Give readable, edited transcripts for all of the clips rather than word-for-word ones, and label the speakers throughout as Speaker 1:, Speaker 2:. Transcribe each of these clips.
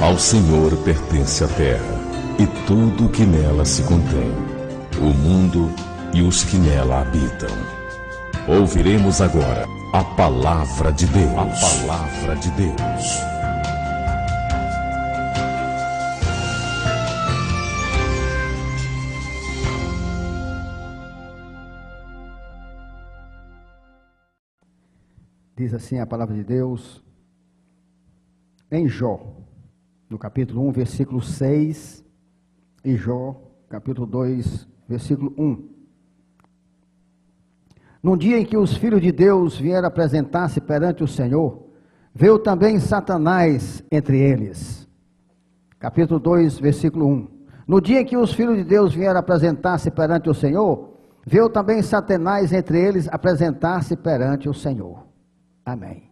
Speaker 1: Ao Senhor pertence a terra e tudo o que nela se contém, o mundo e os que nela habitam. Ouviremos agora a palavra de Deus. A palavra de Deus.
Speaker 2: Diz assim a palavra de Deus em Jó, no capítulo 1, versículo 6, e Jó, capítulo 2, versículo 1. No dia em que os filhos de Deus vieram apresentar-se perante o Senhor, veio também Satanás entre eles. Capítulo 2, versículo 1. No dia em que os filhos de Deus vieram apresentar-se perante o Senhor, veio também Satanás entre eles apresentar-se perante o Senhor. Amém.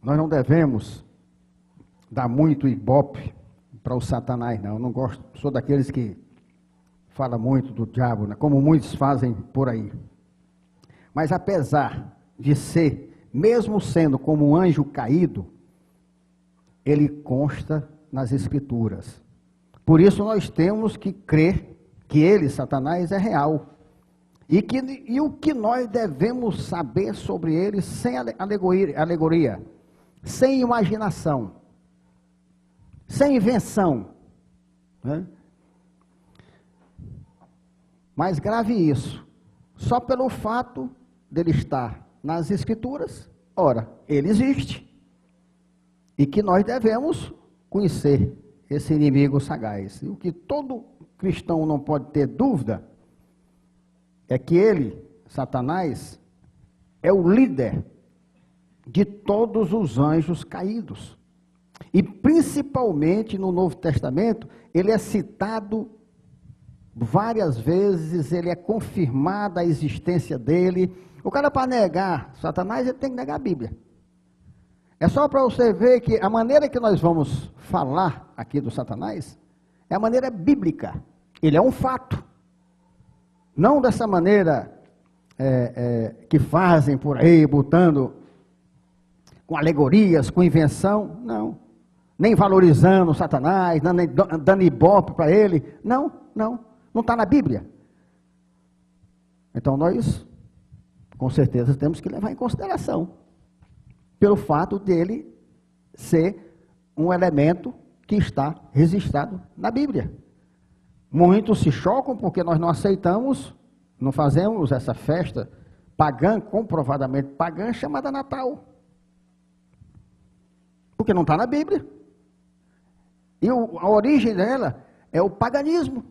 Speaker 2: Nós não devemos dar muito ibope para o Satanás, não. Eu não gosto, sou daqueles que falam muito do diabo, né? Como muitos fazem por aí. Mas apesar de ser, mesmo sendo como um anjo caído, ele consta nas Escrituras. Por isso nós temos que crer que ele, Satanás, é real. E o que nós devemos saber sobre ele sem alegoria, sem imaginação, sem invenção. Né? Mas grave isso, só pelo fato dele estar nas Escrituras, ora, ele existe. E que nós devemos conhecer esse inimigo sagaz. E o que todo cristão não pode ter dúvida é que ele, Satanás, é o líder de todos os anjos caídos. E principalmente no Novo Testamento, ele é citado várias vezes, ele é confirmada a existência dele. O cara, para negar Satanás, ele tem que negar a Bíblia. É só para você ver que a maneira que nós vamos falar aqui do Satanás é a maneira bíblica. Ele é um fato. Não dessa maneira que fazem por aí, botando com alegorias, com invenção. Não. Nem valorizando Satanás, dando ibope para ele. Não está na Bíblia. Então nós, com certeza, temos que levar em consideração. Pelo fato dele ser um elemento que está registrado na Bíblia. Muitos se chocam porque nós não aceitamos, não fazemos essa festa pagã, comprovadamente pagã, chamada Natal. Porque não está na Bíblia. E a origem dela é o paganismo.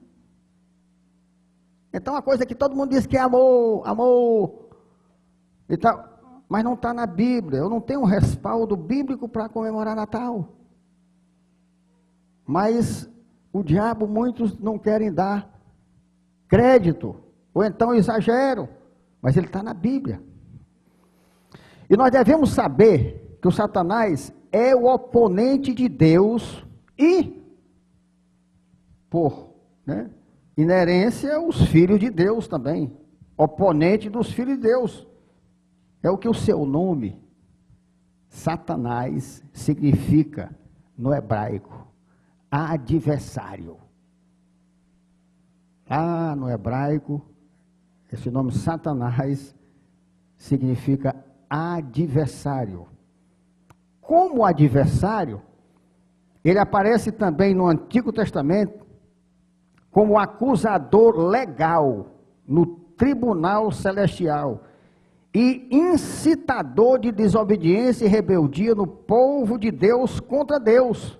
Speaker 2: Então, uma coisa que todo mundo diz que é amor, e tal, mas não está na Bíblia. Eu não tenho um respaldo bíblico para comemorar Natal. Mas o diabo, muitos não querem dar crédito, ou então exageram, mas ele está na Bíblia. E nós devemos saber que o Satanás é o oponente de Deus e, por inerência, os filhos de Deus também. Oponente dos filhos de Deus. É o que o seu nome, Satanás, significa no hebraico. Adversário. No hebraico, esse nome Satanás significa adversário. Como adversário, ele aparece também no Antigo Testamento como acusador legal no tribunal celestial e incitador de desobediência e rebeldia no povo de Deus contra Deus.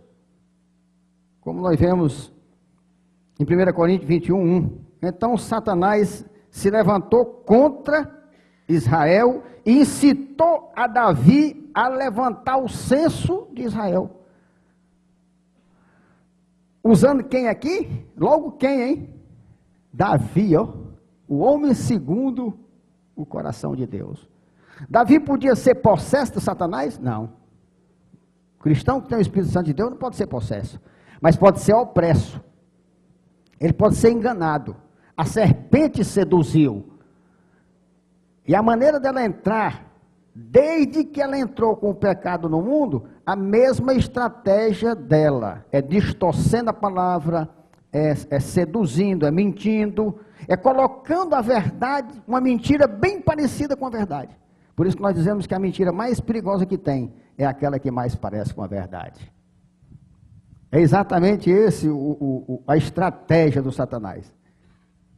Speaker 2: Como nós vemos em 1 Coríntios 21:1. Então Satanás se levantou contra Israel e incitou a Davi a levantar o censo de Israel. Usando quem aqui? Logo quem, hein? Davi, o homem segundo o coração de Deus. Davi podia ser possesso de Satanás? Não. O cristão que tem o Espírito Santo de Deus não pode ser possesso, mas pode ser opresso. Ele pode ser enganado. A serpente seduziu. E a maneira dela entrar desde que ela entrou com o pecado no mundo, a mesma estratégia dela, é distorcendo a palavra, é seduzindo, é mentindo, é colocando a verdade, uma mentira bem parecida com a verdade. Por isso que nós dizemos que a mentira mais perigosa que tem é aquela que mais parece com a verdade. É exatamente esse a estratégia do Satanás.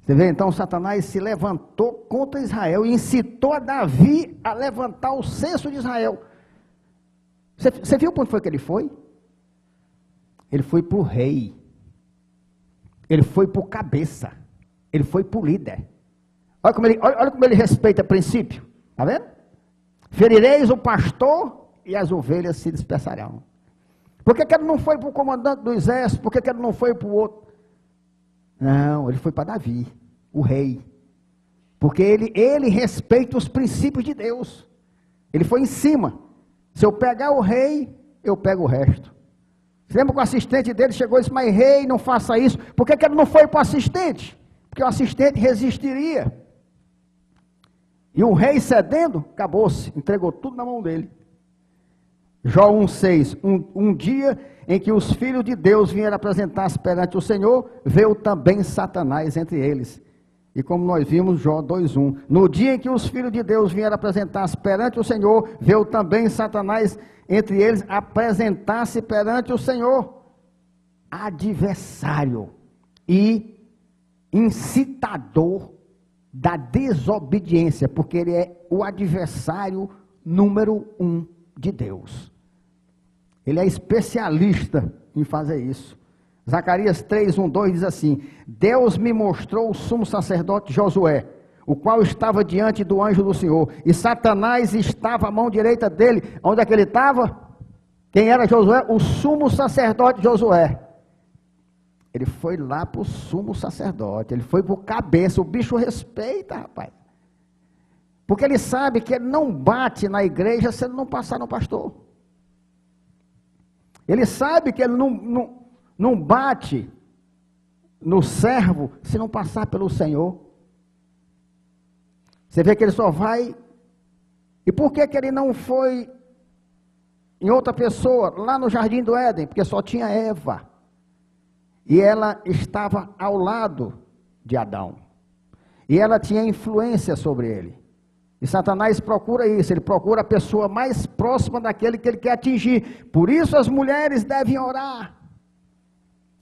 Speaker 2: Você vê, então, Satanás se levantou contra Israel e incitou a Davi a levantar o censo de Israel. Você viu quando foi que ele foi? Ele foi para o rei. Ele foi para o cabeça. Ele foi para o líder. Olha como ele respeita princípio. Está vendo? Ferireis o pastor e as ovelhas se dispersarão. Por que ele não foi para o comandante do exército? Por que ele não foi para o outro? Não, ele foi para Davi, o rei. Porque ele respeita os princípios de Deus. Ele foi em cima. Se eu pegar o rei, eu pego o resto. Você lembra que o assistente dele chegou e disse, mas rei, não faça isso. Por que ele não foi para o assistente? Porque o assistente resistiria. E o rei cedendo, acabou-se, entregou tudo na mão dele. Jó 1,6, um dia em que os filhos de Deus vieram apresentar-se perante o Senhor, veio também Satanás entre eles. E como nós vimos, Jó 2,1, no dia em que os filhos de Deus vieram apresentar-se perante o Senhor, veio também Satanás entre eles apresentar-se perante o Senhor, adversário e incitador da desobediência, porque ele é o adversário número 1 de Deus. Ele é especialista em fazer isso. Zacarias 3:1-2 diz assim, Deus me mostrou o sumo sacerdote Josué, o qual estava diante do anjo do Senhor, e Satanás estava à mão direita dele. Onde é que ele estava? Quem era Josué? O sumo sacerdote Josué. Ele foi lá para o sumo sacerdote, ele foi para o cabeça, o bicho respeita, rapaz. Porque ele sabe que ele não bate na igreja se ele não passar no pastor. Ele sabe que ele não bate no servo se não passar pelo Senhor. Você vê que ele só vai. E por que ele não foi em outra pessoa, lá no jardim do Éden? Porque só tinha Eva. E ela estava ao lado de Adão. E ela tinha influência sobre ele. E Satanás procura isso, ele procura a pessoa mais próxima daquele que ele quer atingir. Por isso as mulheres devem orar.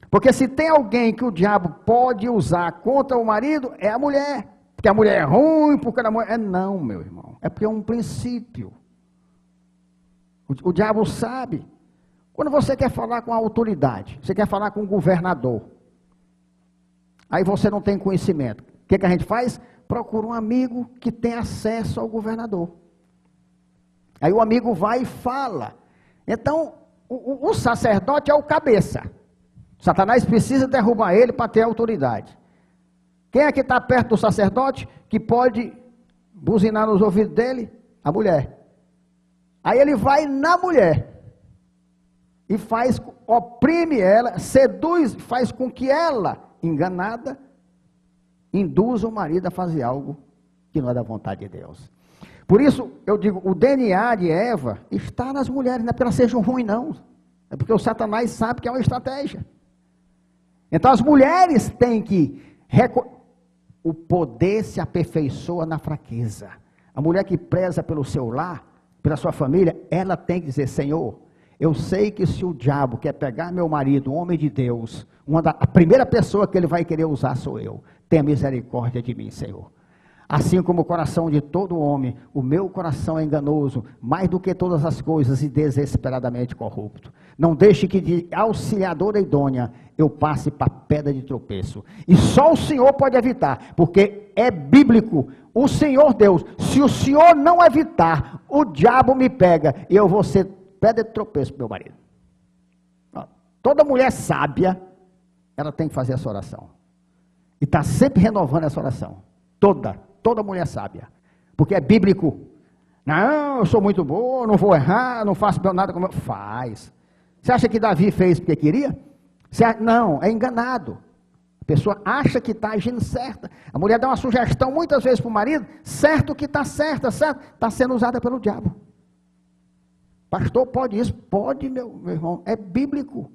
Speaker 2: Porque se tem alguém que o diabo pode usar contra o marido, é a mulher. Porque a mulher é ruim, porque a mulher... Não, meu irmão, é porque é um princípio. O diabo sabe. Quando você quer falar com a autoridade, você quer falar com o governador, aí você não tem conhecimento. O que a gente faz? Procura um amigo que tem acesso ao governador. Aí o amigo vai e fala. Então, o sacerdote é o cabeça. Satanás precisa derrubar ele para ter autoridade. Quem é que está perto do sacerdote que pode buzinar nos ouvidos dele? A mulher. Aí ele vai na mulher e oprime ela, seduz, faz com que ela, enganada, induz o marido a fazer algo que não é da vontade de Deus. Por isso, eu digo, o DNA de Eva está nas mulheres, não é porque elas sejam ruins, não. É porque o Satanás sabe que é uma estratégia. Então, as mulheres têm que... O poder se aperfeiçoa na fraqueza. A mulher que preza pelo seu lar, pela sua família, ela tem que dizer, Senhor, eu sei que se o diabo quer pegar meu marido, um homem de Deus, a primeira pessoa que ele vai querer usar sou eu. Tenha misericórdia de mim, Senhor. Assim como o coração de todo homem, o meu coração é enganoso, mais do que todas as coisas, e desesperadamente corrupto. Não deixe que de auxiliadora idônea eu passe para pedra de tropeço. E só o Senhor pode evitar, porque é bíblico. O Senhor Deus, se o Senhor não evitar, o diabo me pega e eu vou ser pedra de tropeço para meu marido. Toda mulher sábia, ela tem que fazer essa oração. E está sempre renovando essa oração. Toda mulher sábia. Porque é bíblico. Não, eu sou muito bom, não vou errar, não faço nada como eu... Faz. Você acha que Davi fez porque queria? Não, é enganado. pessoa acha que está agindo certa. A mulher dá uma sugestão muitas vezes para o marido, certo que está certa, certo, está sendo usada pelo diabo. Pastor, pode isso? Pode, meu irmão, é bíblico.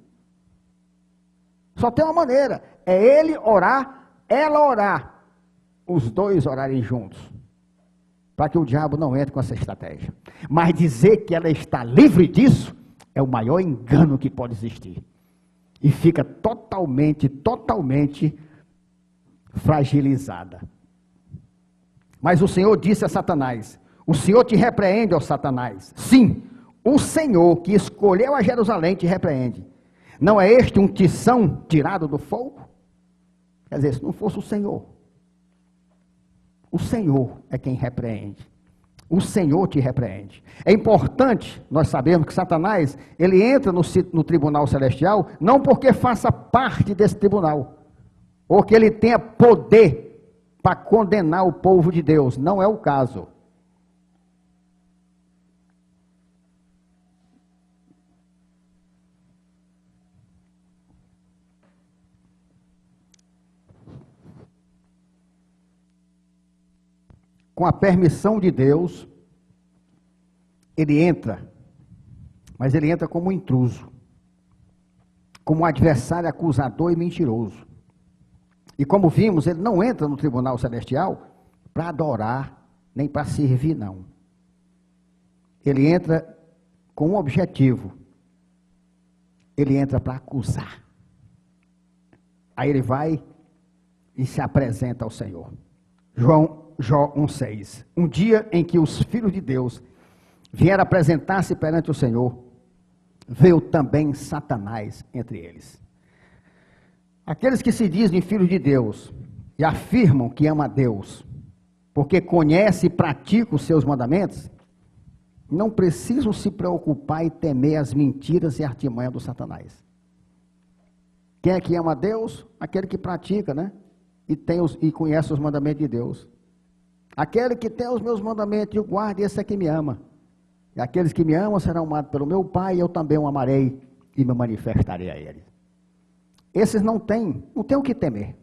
Speaker 2: Só tem uma maneira, é ele orar, ela orar, os dois orarem juntos, para que o diabo não entre com essa estratégia. Mas dizer que ela está livre disso, é o maior engano que pode existir. E fica totalmente fragilizada. Mas o Senhor disse a Satanás, o Senhor te repreende, ó Satanás. Sim, o Senhor que escolheu a Jerusalém te repreende. Não é este um tição tirado do fogo? Quer dizer, se não fosse o Senhor é quem repreende. O Senhor te repreende. É importante nós sabermos que Satanás, ele entra no tribunal celestial, não porque faça parte desse tribunal, ou que ele tenha poder para condenar o povo de Deus. Não é o caso. Com a permissão de Deus, ele entra, mas ele entra como um intruso, como um adversário acusador e mentiroso. E como vimos, ele não entra no tribunal celestial para adorar, nem para servir, não. Ele entra com um objetivo. Ele entra para acusar. Aí ele vai e se apresenta ao Senhor. Jó 1,6. Um dia em que os filhos de Deus vieram apresentar-se perante o Senhor, veio também Satanás entre eles. Aqueles que se dizem filhos de Deus e afirmam que amam a Deus, porque conhecem e praticam os seus mandamentos, não precisam se preocupar e temer as mentiras e artimanhas do Satanás. Quem é que ama a Deus? Aquele que pratica, né? E conhece os mandamentos de Deus. Aquele que tem os meus mandamentos e o guarda, esse é que me ama. E aqueles que me amam serão amados pelo meu Pai, e eu também o amarei e me manifestarei a ele. Esses não têm o que temer.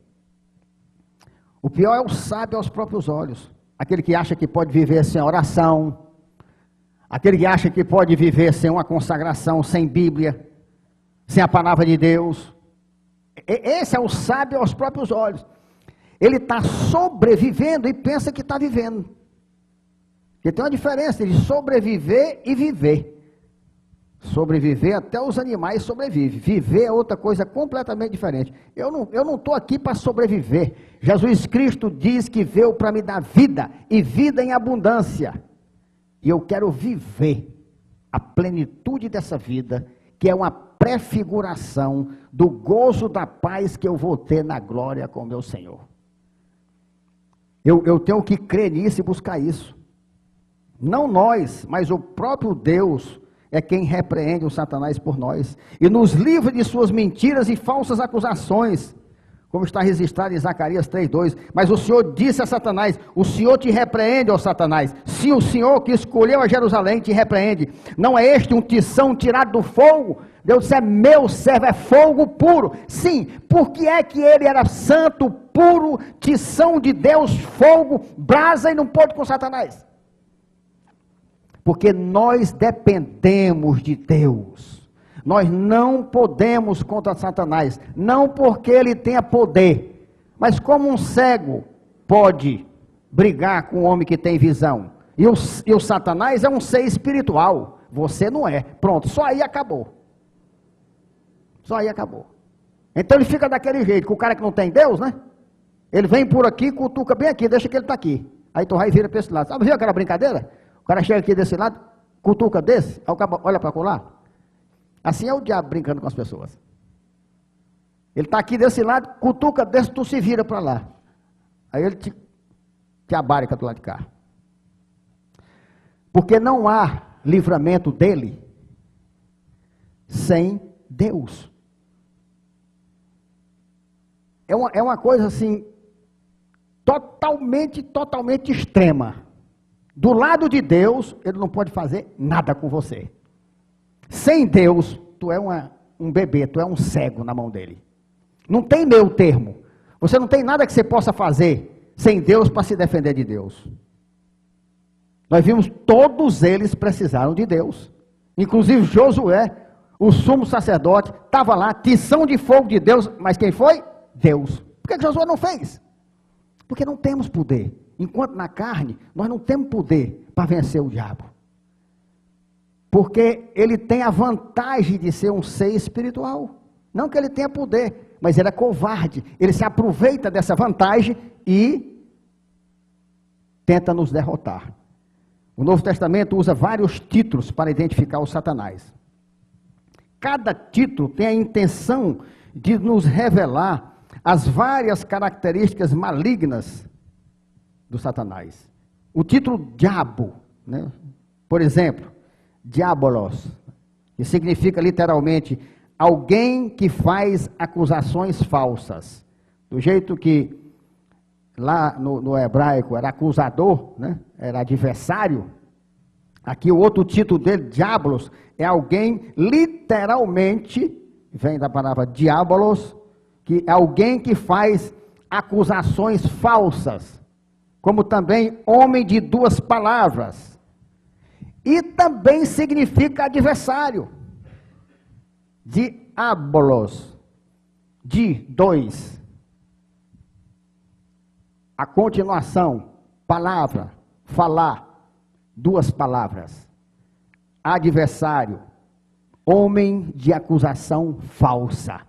Speaker 2: O pior é o sábio aos próprios olhos. Aquele que acha que pode viver sem oração, aquele que acha que pode viver sem uma consagração, sem Bíblia, sem a palavra de Deus. Esse é o sábio aos próprios olhos. Ele está sobrevivendo e pensa que está vivendo. Porque tem uma diferença de sobreviver e viver. Sobreviver, até os animais sobrevivem. Viver é outra coisa completamente diferente. Eu não estou aqui para sobreviver. Jesus Cristo diz que veio para me dar vida, e vida em abundância. E eu quero viver a plenitude dessa vida, que é uma prefiguração do gozo da paz que eu vou ter na glória com o meu Senhor. Eu tenho que crer nisso e buscar isso. Não nós, mas o próprio Deus é quem repreende o Satanás por nós e nos livra de suas mentiras e falsas acusações, como está registrado em Zacarias 3:2. Mas o Senhor disse a Satanás: o Senhor te repreende, ó Satanás. Sim, o Senhor que escolheu a Jerusalém te repreende. Não é este um tição tirado do fogo? Deus disse: é meu servo, é fogo puro. Sim, porque é que ele era santo, puro, tição de Deus, fogo, brasa, e não pôde com Satanás? Porque nós dependemos de Deus. Nós não podemos contra Satanás, não porque ele tenha poder, mas como um cego pode brigar com um homem que tem visão. E o Satanás é um ser espiritual, você não é. Pronto, só aí acabou. Só aí acabou. Então ele fica daquele jeito, com o cara que não tem Deus, né? Ele vem por aqui, cutuca bem aqui, deixa que ele está aqui. Aí tu vai e vira para esse lado. Sabe, viu aquela brincadeira? O cara chega aqui desse lado, cutuca desse, aí o cara olha para colar. Assim é o diabo brincando com as pessoas. Ele está aqui desse lado, cutuca desse, tu se vira para lá. Aí ele te abarica do lado de cá. Porque não há livramento dele sem Deus. É uma coisa assim, totalmente extrema. Do lado de Deus, ele não pode fazer nada com você. Sem Deus, tu é um bebê, tu é um cego na mão dele. Não tem meio termo. Você não tem nada que você possa fazer sem Deus para se defender de Deus. Nós vimos, todos eles precisaram de Deus. Inclusive Josué, o sumo sacerdote, estava lá, tição de fogo de Deus, mas quem foi? Deus. Por que Josué não fez? Porque não temos poder. Enquanto na carne, nós não temos poder para vencer o diabo. Porque ele tem a vantagem de ser um ser espiritual. Não que ele tenha poder, mas ele é covarde. Ele se aproveita dessa vantagem e tenta nos derrotar. O Novo Testamento usa vários títulos para identificar o Satanás. Cada título tem a intenção de nos revelar as várias características malignas do Satanás. O título diabo, né? Por exemplo, diabolos, que significa literalmente alguém que faz acusações falsas. Do jeito que lá no hebraico era acusador, né? Era adversário. Aqui o outro título dele, diabolos, é alguém literalmente, vem da palavra diabolos, que é alguém que faz acusações falsas, como também homem de duas palavras. E também significa adversário. Diabolos, de dois. A continuação, palavra, falar, duas palavras. Adversário, homem de acusação falsa.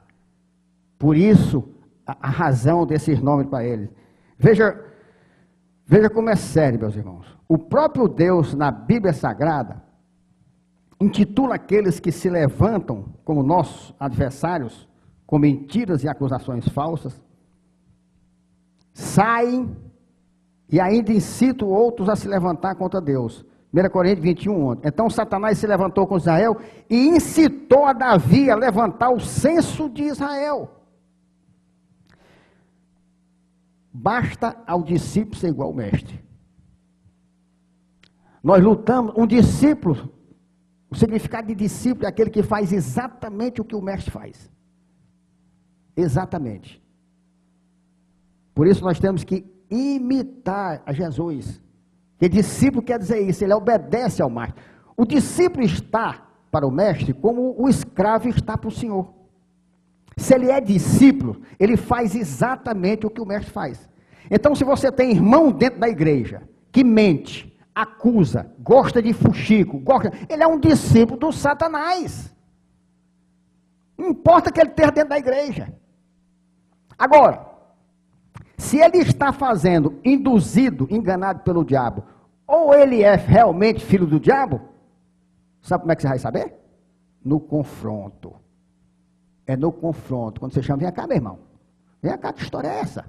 Speaker 2: Por isso, a razão desses nomes para eles. Veja como é sério, meus irmãos. O próprio Deus, na Bíblia Sagrada, intitula aqueles que se levantam como nossos adversários, com mentiras e acusações falsas, saem e ainda incitam outros a se levantar contra Deus. 1 Coríntios 21, então Satanás se levantou com Israel e incitou a Davi a levantar o censo de Israel. Basta ao discípulo ser igual ao mestre. Nós lutamos, um discípulo, o significado de discípulo é aquele que faz exatamente o que o mestre faz. Exatamente. Por isso nós temos que imitar a Jesus. Porque discípulo quer dizer isso, ele obedece ao mestre. O discípulo está para o mestre como o escravo está para o senhor. Se ele é discípulo, ele faz exatamente o que o mestre faz. Então, se você tem irmão dentro da igreja, que mente, acusa, gosta de fuxico, ele é um discípulo do Satanás. Não importa que ele esteja dentro da igreja. Agora, se ele está fazendo, induzido, enganado pelo diabo, ou ele é realmente filho do diabo, sabe como é que você vai saber? No confronto. É no confronto. Quando você chama, vem cá, meu irmão. Vem cá, que história é essa?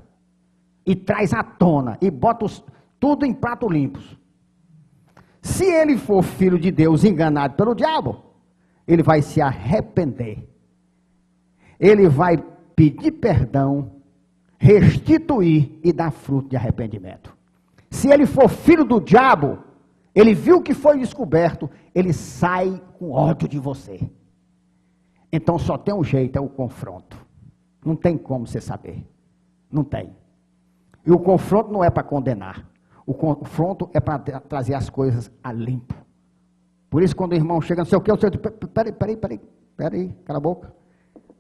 Speaker 2: E traz à tona, e bota tudo em prato limpos. Se ele for filho de Deus enganado pelo diabo, ele vai se arrepender. Ele vai pedir perdão, restituir e dar fruto de arrependimento. Se ele for filho do diabo, ele viu que foi descoberto, ele sai com ódio de você. Então só tem um jeito, é o confronto. Não tem como você saber. Não tem. E o confronto não é para condenar. O confronto é para trazer as coisas a limpo. Por isso quando o irmão chega, não sei o que, eu digo, peraí, cala a boca.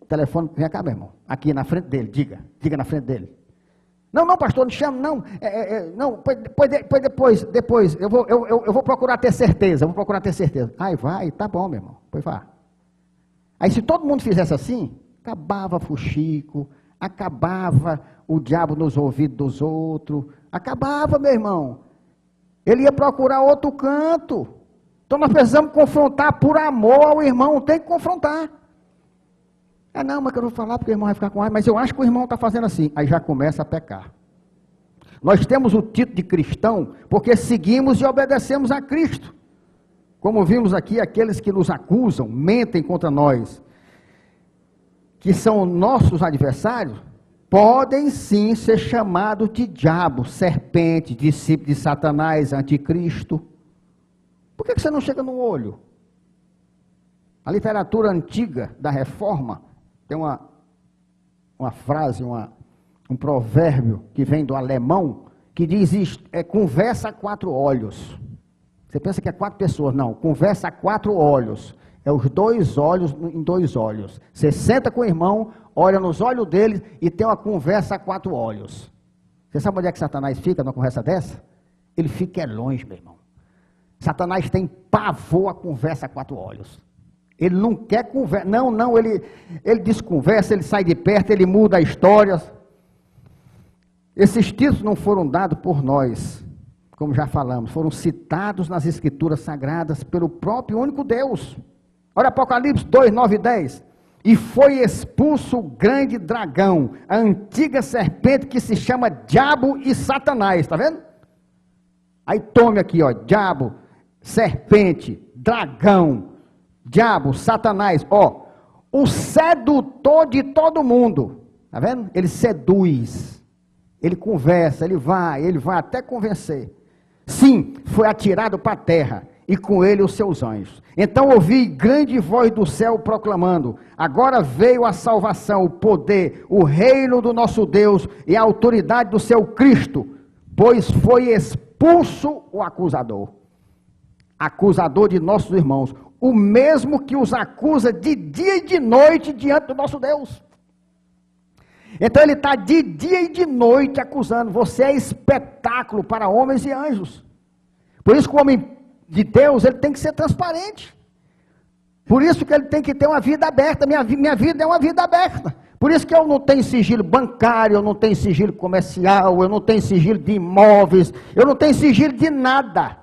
Speaker 2: Telefone, vem cá, meu irmão. Aqui na frente dele, diga na frente dele. Não, pastor, não chama, não. Depois, eu vou procurar ter certeza, Aí vai, tá bom, meu irmão, pois vá. Aí se todo mundo fizesse assim, acabava fuxico, acabava o diabo nos ouvidos dos outros, acabava, meu irmão. Ele ia procurar outro canto. Então nós precisamos confrontar por amor ao irmão, tem que confrontar. Não, mas que eu não vou falar porque o irmão vai ficar com raiva, mas eu acho que o irmão está fazendo assim. Aí já começa a pecar. Nós temos o título de cristão porque seguimos e obedecemos a Cristo. Como vimos aqui, aqueles que nos acusam, mentem contra nós, que são nossos adversários, podem sim ser chamados de diabo, serpente, discípulo de Satanás, anticristo. Por que você não chega no olho? A literatura antiga da Reforma tem uma frase, um provérbio que vem do alemão, que diz isto, conversa a 4 olhos. Você pensa que é 4 pessoas, não, conversa a 4 olhos. É os 2 olhos em 2 olhos. Você senta com o irmão, olha nos olhos dele e tem uma conversa a 4 olhos. Você sabe onde é que Satanás fica numa conversa dessa? Ele fica longe, meu irmão. Satanás tem pavor a conversa a 4 olhos. Ele não quer conversa. Não, ele desconversa, ele sai de perto, ele muda a história. Esses títulos não foram dados por nós, como já falamos, foram citados nas Escrituras Sagradas pelo próprio único Deus. Olha Apocalipse 2, 9 e 10. E foi expulso o grande dragão, a antiga serpente que se chama Diabo e Satanás, está vendo? Aí tome aqui, ó, diabo, serpente, dragão, diabo, Satanás, ó, o sedutor de todo mundo, está vendo? Ele seduz, ele conversa, ele vai até convencer. Sim, foi atirado para a terra, e com ele os seus anjos. Então ouvi grande voz do céu proclamando: agora veio a salvação, o poder, o reino do nosso Deus e a autoridade do seu Cristo, pois foi expulso o acusador de nossos irmãos, o mesmo que os acusa de dia e de noite diante do nosso Deus. Então ele está de dia e de noite acusando. Você é espetáculo para homens e anjos. Por isso que o homem de Deus, ele tem que ser transparente. Por isso que ele tem que ter uma vida aberta. Minha vida é uma vida aberta. Por isso que eu não tenho sigilo bancário, eu não tenho sigilo comercial, eu não tenho sigilo de imóveis, eu não tenho sigilo de nada.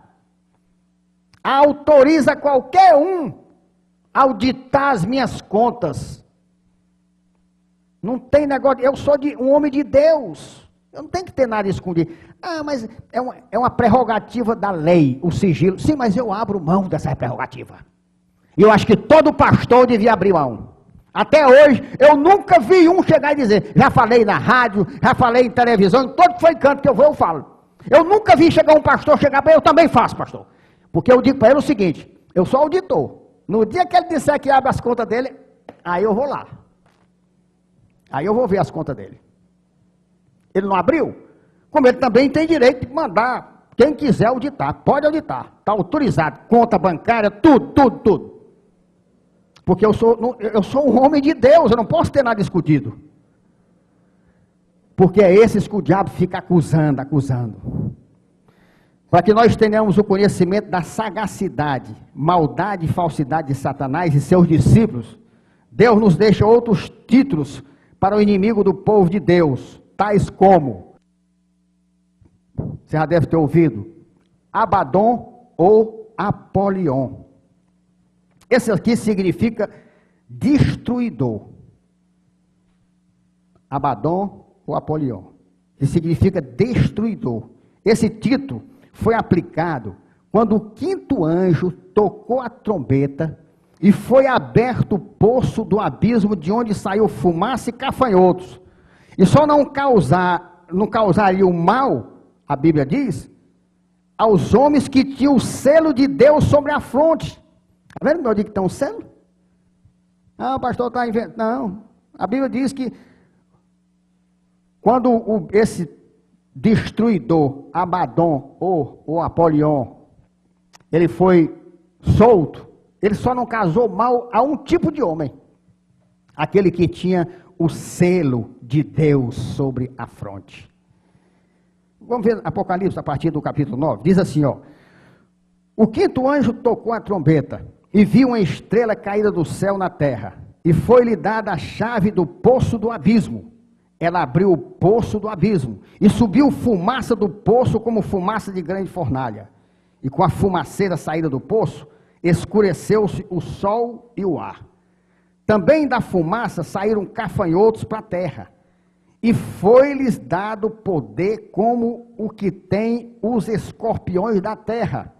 Speaker 2: Autoriza qualquer um a auditar as minhas contas. Não tem negócio, eu sou um homem de Deus. Eu não tenho que ter nada escondido. Ah, mas é uma prerrogativa da lei, o sigilo. Sim, mas eu abro mão dessa prerrogativa. E eu acho que todo pastor devia abrir mão. Até hoje, eu nunca vi um chegar e dizer, já falei na rádio, já falei em televisão, todo foi canto que eu vou, eu falo. Eu nunca vi chegar um pastor, chegar para eu também faço, pastor. Porque eu digo para ele o seguinte, eu sou auditor. No dia que ele disser que abre as contas dele, aí eu vou lá. Aí eu vou ver as contas dele. Ele não abriu? Como ele também tem direito de mandar quem quiser auditar, pode auditar, está autorizado, conta bancária, tudo. Porque eu sou um homem de Deus, eu não posso ter nada escondido. Porque é esses que o diabo fica acusando. Para que nós tenhamos o conhecimento da sagacidade, maldade e falsidade de Satanás e seus discípulos, Deus nos deixa outros títulos para o inimigo do povo de Deus, tais como, você já deve ter ouvido, Abaddon ou Apolion. Esse aqui significa destruidor. Abaddon ou Apolion, que significa destruidor. Esse título foi aplicado quando o 5º anjo tocou a trombeta e foi aberto o poço do abismo de onde saiu fumaça e cafanhotos. E só não causaria o mal, a Bíblia diz, aos homens que tinham o selo de Deus sobre a fronte. Está vendo meu dia que tem um selo? Não, o pastor está inventando. Não, a Bíblia diz que quando esse destruidor, Abaddon ou Apolion, ele foi solto, ele só não causou mal a um tipo de homem, aquele que tinha o selo de Deus sobre a fronte. Vamos ver Apocalipse a partir do capítulo 9, diz assim, ó: o 5º anjo tocou a trombeta, e viu uma estrela caída do céu na terra, e foi-lhe dada a chave do poço do abismo. Ela abriu o poço do abismo, e subiu fumaça do poço como fumaça de grande fornalha, e com a fumaceira saída do poço, escureceu-se o sol e o ar. Também da fumaça saíram cafanhotos para a terra, e foi-lhes dado poder como o que tem os escorpiões da terra.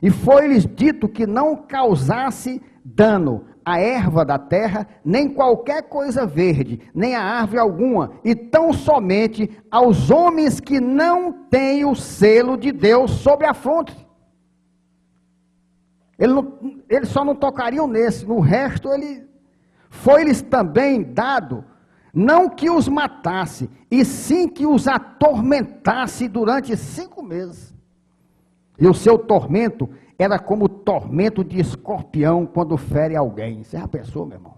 Speaker 2: E foi-lhes dito que não causasse dano à erva da terra, nem qualquer coisa verde, nem a árvore alguma, e tão somente aos homens que não têm o selo de Deus sobre a fronte. Eles só não tocariam nesse, no resto foi-lhes também dado Não que os matasse, e sim que os atormentasse durante 5 meses. E o seu tormento era como o tormento de escorpião quando fere alguém. Você já pensou, meu irmão?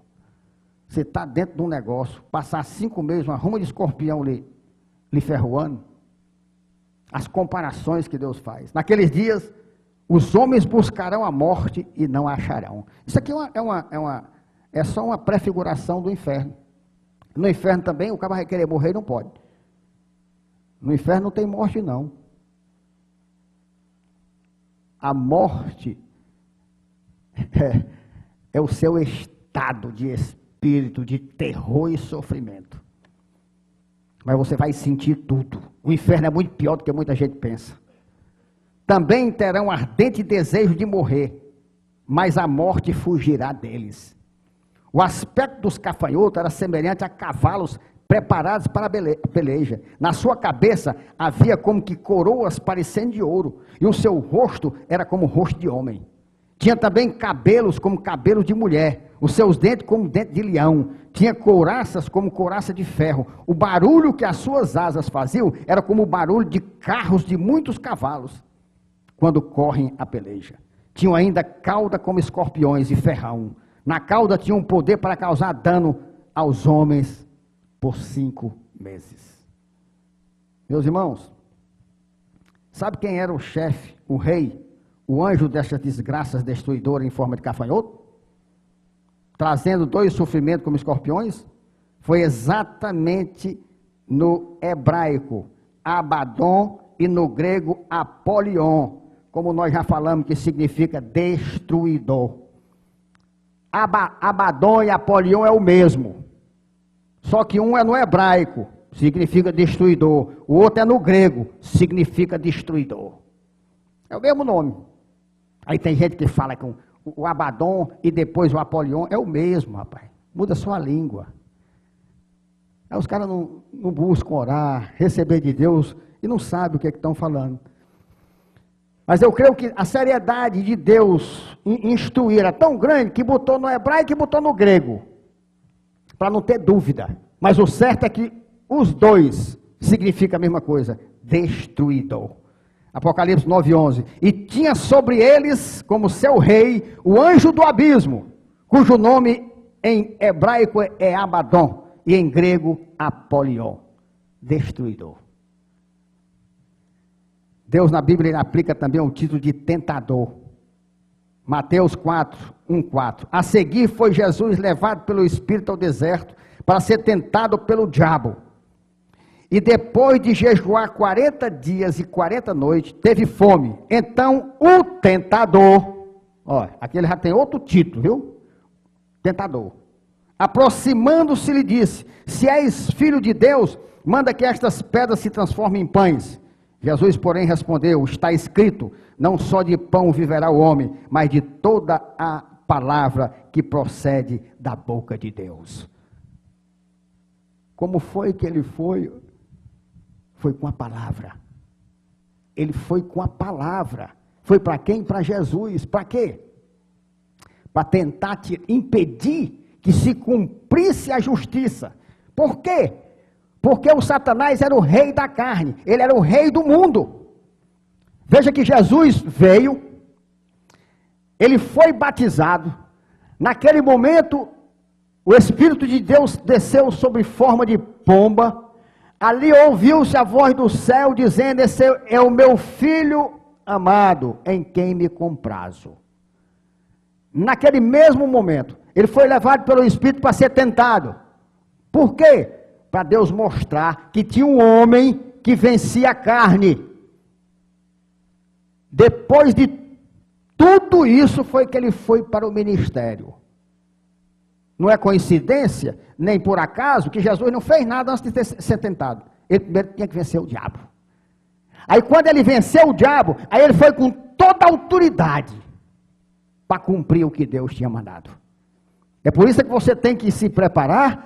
Speaker 2: Você está dentro de um negócio, passar 5 meses, uma ruma de escorpião lhe ferroando. As comparações que Deus faz. Naqueles dias, os homens buscarão a morte e não a acharão. Isso aqui é só uma prefiguração do inferno. No inferno também, o cara vai querer morrer e não pode. No inferno não tem morte, não. A morte é o seu estado de espírito, de terror e sofrimento. Mas você vai sentir tudo. O inferno é muito pior do que muita gente pensa. Também terão ardente desejo de morrer, mas a morte fugirá deles. O aspecto dos gafanhotos era semelhante a cavalos preparados para a peleja. Na sua cabeça havia como que coroas parecendo de ouro, e o seu rosto era como o rosto de homem. Tinha também cabelos como cabelos de mulher, os seus dentes como dentes de leão, tinha couraças como couraça de ferro. O barulho que as suas asas faziam era como o barulho de carros de muitos cavalos, quando correm a peleja. Tinham ainda cauda como escorpiões e ferrão. Na cauda tinha um poder para causar dano aos homens por 5 meses. Meus irmãos, sabe quem era o chefe, o rei, o anjo dessas desgraças destruidoras em forma de gafanhoto? Trazendo 2 sofrimentos como escorpiões? Foi exatamente no hebraico, Abaddon, e no grego, Apolion, como nós já falamos, que significa destruidor. Abaddon e Apolion é o mesmo, só que um é no hebraico, significa destruidor, o outro é no grego, significa destruidor. É o mesmo nome. Aí tem gente que fala que o Abaddon e depois o Apolion é o mesmo, rapaz. Muda só a língua. Aí os caras não buscam orar, receber de Deus e não sabem o que estão falando. Mas eu creio que a seriedade de Deus em instruir era tão grande que botou no hebraico e botou no grego, para não ter dúvida. Mas o certo é que os 2 significam a mesma coisa, destruidor. Apocalipse 9:11. E tinha sobre eles, como seu rei, o anjo do abismo, cujo nome em hebraico é Abaddon e em grego Apolion, destruidor. Deus na Bíblia ele aplica também o título de tentador. Mateus 4:1-4. A seguir foi Jesus levado pelo Espírito ao deserto para ser tentado pelo diabo. E depois de jejuar 40 dias e 40 noites, teve fome. Então o tentador, olha, aqui ele já tem outro título, viu? Tentador. Aproximando-se lhe disse, se és filho de Deus, manda que estas pedras se transformem em pães. Jesus, porém, respondeu, está escrito, não só de pão viverá o homem, mas de toda a palavra que procede da boca de Deus. Como foi que ele foi? Foi com a palavra. Ele foi com a palavra. Foi para quem? Para Jesus. Para quê? Para tentar te impedir que se cumprisse a justiça. Por quê? Porque o Satanás era o rei da carne, ele era o rei do mundo. Veja que Jesus veio, ele foi batizado, naquele momento o Espírito de Deus desceu sob forma de pomba, ali ouviu-se a voz do céu dizendo, esse é o meu filho amado, em quem me comprazo. Naquele mesmo momento, ele foi levado pelo Espírito para ser tentado. Por quê? Para Deus mostrar que tinha um homem que vencia a carne. Depois de tudo isso foi que ele foi para o ministério. Não é coincidência, nem por acaso, que Jesus não fez nada antes de ser tentado. Ele primeiro tinha que vencer o diabo. Aí quando ele venceu o diabo, aí ele foi com toda a autoridade para cumprir o que Deus tinha mandado. É por isso que você tem que se preparar.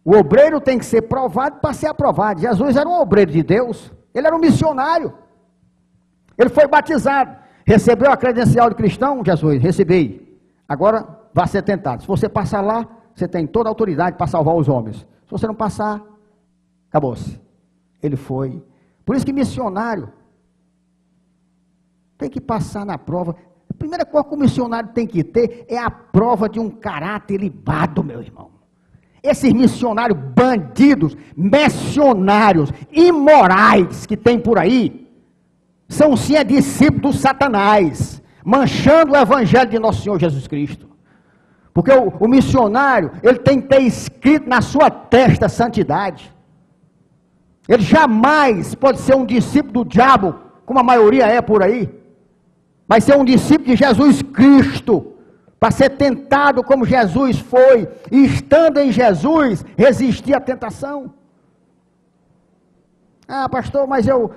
Speaker 2: O obreiro tem que ser provado para ser aprovado. Jesus era um obreiro de Deus, ele era um missionário. Ele foi batizado, recebeu a credencial de cristão, Jesus, recebi. Agora vai ser tentado. Se você passar lá, você tem toda a autoridade para salvar os homens. Se Se você não passar, acabou-se. Ele foi. Por isso que missionário tem que passar na prova. A primeira coisa que o missionário tem que ter é a prova de um caráter ilibado, meu irmão. Esses missionários bandidos, mercenários, imorais que tem por aí, são sim discípulos do Satanás, manchando o evangelho de nosso Senhor Jesus Cristo. Porque o missionário, ele tem que ter escrito na sua testa a santidade. Ele jamais pode ser um discípulo do diabo, como a maioria é por aí. Vai ser um discípulo de Jesus Cristo, para ser tentado como Jesus foi, e estando em Jesus, resistir à tentação. Ah, pastor, mas eu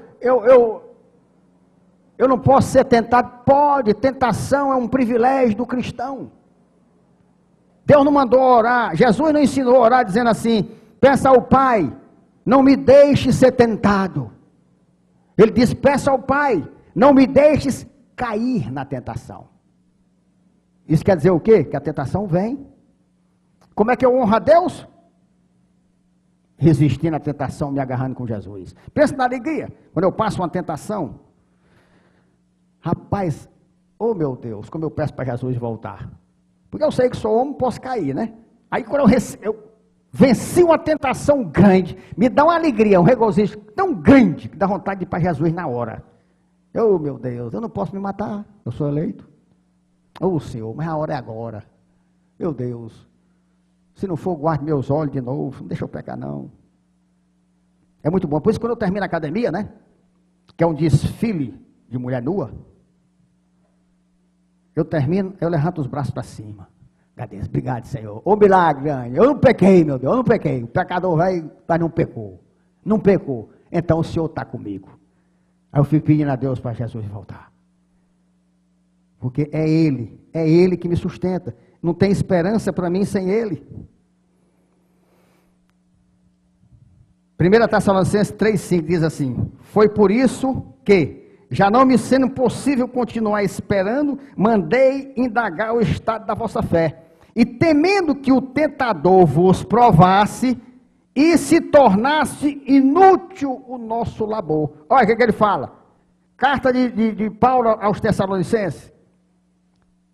Speaker 2: não posso ser tentado. Pode, tentação é um privilégio do cristão. Deus não mandou orar, Jesus não ensinou a orar dizendo assim, peça ao Pai, não me deixe ser tentado. Ele disse, peça ao Pai, não me deixes cair na tentação. Isso quer dizer o quê? Que a tentação vem. Como é que eu honro a Deus? Resistindo à tentação, me agarrando com Jesus. Pensa na alegria, quando eu passo uma tentação. Rapaz, oh meu Deus, como eu peço para Jesus voltar. Porque eu sei que sou homem, posso cair, né? Aí quando eu venci uma tentação grande, me dá uma alegria, um regozijo tão grande, que dá vontade de ir para Jesus na hora. Oh meu Deus, eu não posso me matar, eu sou eleito. Oh Senhor, mas a hora é agora. Meu Deus, se não for, guarde meus olhos de novo, não deixa eu pecar não. É muito bom, por isso quando eu termino a academia, né, que é um desfile de mulher nua, eu termino, eu levanto os braços para cima. Agradeço, obrigado Senhor, ô milagre grande, eu não pequei meu Deus, eu não pequei, o pecador vai, mas não pecou, então o Senhor está comigo. Aí eu fico pedindo a Deus para Jesus voltar. Porque é Ele que me sustenta. Não tem esperança para mim sem Ele. 1 Tessalonicenses 3,5 diz assim, foi por isso que, já não me sendo possível continuar esperando, mandei indagar o estado da vossa fé. E temendo que o tentador vos provasse, e se tornasse inútil o nosso labor. Olha o que ele fala. Carta de Paulo aos Tessalonicenses.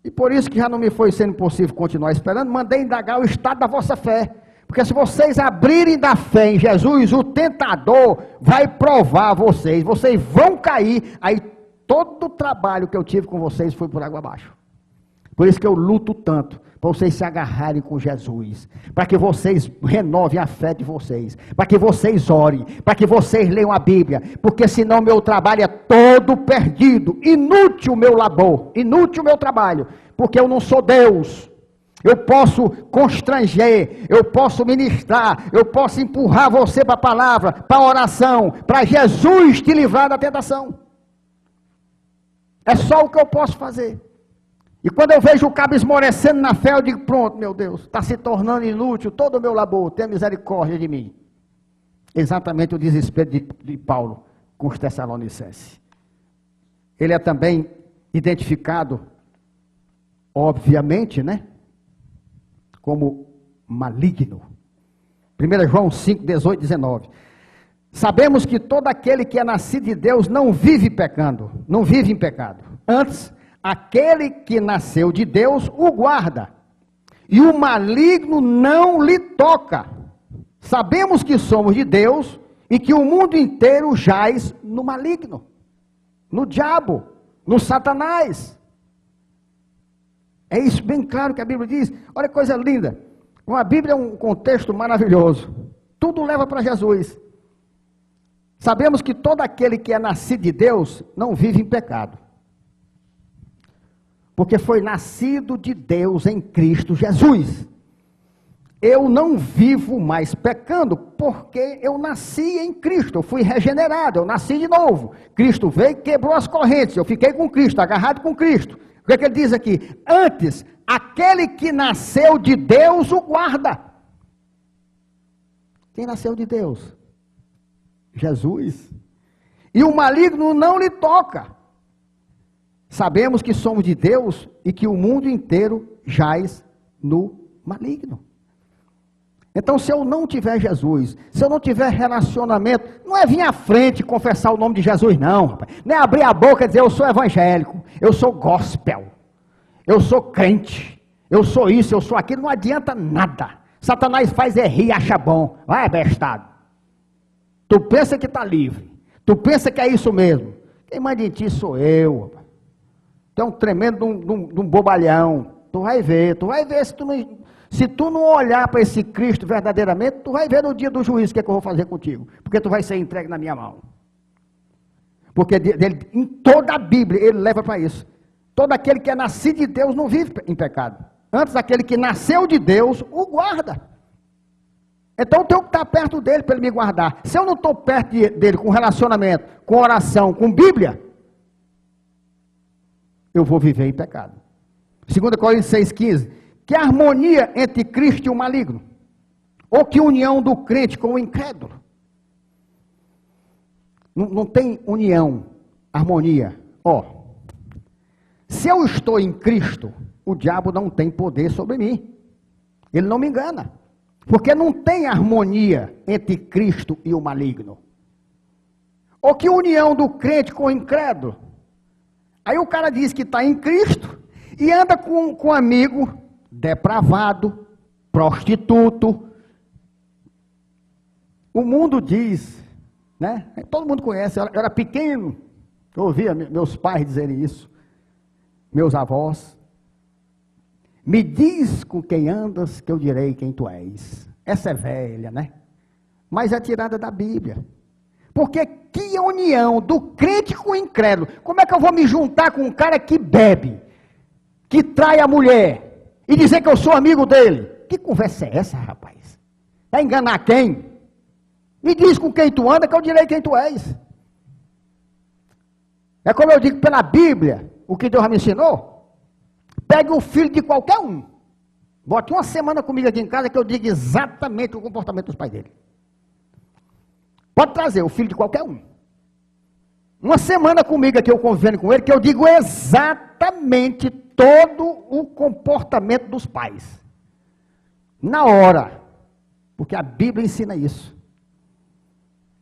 Speaker 2: E por isso que já não me foi sendo possível continuar esperando, mandei indagar o estado da vossa fé. Porque se vocês abrirem da fé em Jesus, o tentador vai provar vocês. Vocês vão cair. Aí todo o trabalho que eu tive com vocês foi por água abaixo. Por isso que eu luto tanto, para vocês se agarrarem com Jesus, para que vocês renovem a fé de vocês, para que vocês orem, para que vocês leiam a Bíblia, porque senão meu trabalho é todo perdido, inútil o meu labor, inútil o meu trabalho, porque eu não sou Deus. Eu posso constranger, eu posso ministrar, eu posso empurrar você para a palavra, para a oração, para Jesus te livrar da tentação. É só o que eu posso fazer. E quando eu vejo o cabo esmorecendo na fé, eu digo, pronto, meu Deus, está se tornando inútil todo o meu labor, tenha misericórdia de mim. Exatamente o desespero de Paulo com os Tessalonicenses. Ele é também identificado, obviamente, né, como maligno. 1 João 5, 18, 19. Sabemos que todo aquele que é nascido de Deus não vive pecando, não vive em pecado. Antes, aquele que nasceu de Deus o guarda, e o maligno não lhe toca. Sabemos que somos de Deus e que o mundo inteiro jaz no maligno, no diabo, no Satanás. É isso bem claro que a Bíblia diz. Olha que coisa linda. A Bíblia é um contexto maravilhoso. Tudo leva para Jesus. Sabemos que todo aquele que é nascido de Deus não vive em pecado. Porque foi nascido de Deus em Cristo Jesus. Eu não vivo mais pecando, porque eu nasci em Cristo, eu fui regenerado, eu nasci de novo. Cristo veio e quebrou as correntes, eu fiquei com Cristo, agarrado com Cristo. O que é que ele diz aqui? Antes, aquele que nasceu de Deus o guarda. Quem nasceu de Deus? Jesus. E o maligno não lhe toca. Sabemos que somos de Deus e que o mundo inteiro jaz no maligno. Então, se eu não tiver Jesus, se eu não tiver relacionamento, não é vir à frente e confessar o nome de Jesus, não, rapaz. Não é abrir a boca e dizer, eu sou evangélico, eu sou gospel, eu sou crente, eu sou isso, eu sou aquilo, não adianta nada. Satanás faz rir e acha bom. Vai, bestado. Tu pensa que está livre, tu pensa que é isso mesmo. Quem manda em ti sou eu, rapaz. Tu é um tremendo de um bobalhão. Tu vai ver se tu não olhar para esse Cristo verdadeiramente, tu vai ver no dia do juízo o que é que eu vou fazer contigo. Porque tu vai ser entregue na minha mão. Porque em toda a Bíblia ele leva para isso. Todo aquele que é nascido de Deus não vive em pecado. Antes, aquele que nasceu de Deus o guarda. Então eu tenho que estar perto dele para ele me guardar. Se eu não estou perto dele com relacionamento, com oração, com Bíblia, eu vou viver em pecado. 2 Coríntios 6,15. Que harmonia entre Cristo e o maligno? Ou que união do crente com o incrédulo? Não tem união, harmonia. Se eu estou em Cristo, o diabo não tem poder sobre mim. Ele não me engana. Porque não tem harmonia entre Cristo e o maligno. Ou que união do crente com o incrédulo? Aí o cara diz que está em Cristo e anda com um amigo depravado, prostituto. O mundo diz, né? Todo mundo conhece, eu era pequeno, eu ouvia meus pais dizerem isso, meus avós. Me diz com quem andas, que eu direi quem tu és. Essa é velha, né? Mas é tirada da Bíblia. Porque que união do crente com o incrédulo? Como é que eu vou me juntar com um cara que bebe, que trai a mulher, e dizer que eu sou amigo dele? Que conversa é essa, rapaz? Vai enganar quem? Me diz com quem tu anda, que eu direi quem tu és. É como eu digo pela Bíblia, o que Deus me ensinou. Pegue o filho de qualquer um. Bote uma semana comigo aqui em casa que eu digo exatamente o comportamento dos pais dele. Pode trazer o filho de qualquer um. Uma semana comigo aqui, eu convivendo com ele, que eu digo exatamente todo o comportamento dos pais. Na hora. Porque a Bíblia ensina isso.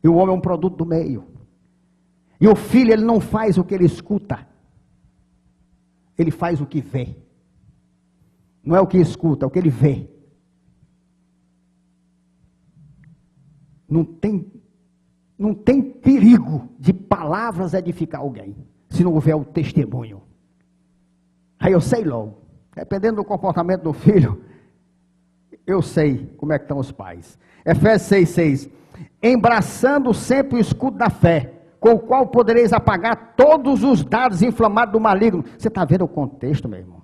Speaker 2: E o homem é um produto do meio. E o filho, ele não faz o que ele escuta. Ele faz o que vê. Não é o que escuta, é o que ele vê. Não tem perigo de palavras edificar alguém, se não houver o testemunho. Aí eu sei logo, dependendo do comportamento do filho, eu sei como é que estão os pais. Efésios 6,6. Embraçando sempre o escudo da fé, com o qual podereis apagar todos os dados inflamados do maligno. Você está vendo o contexto, meu irmão?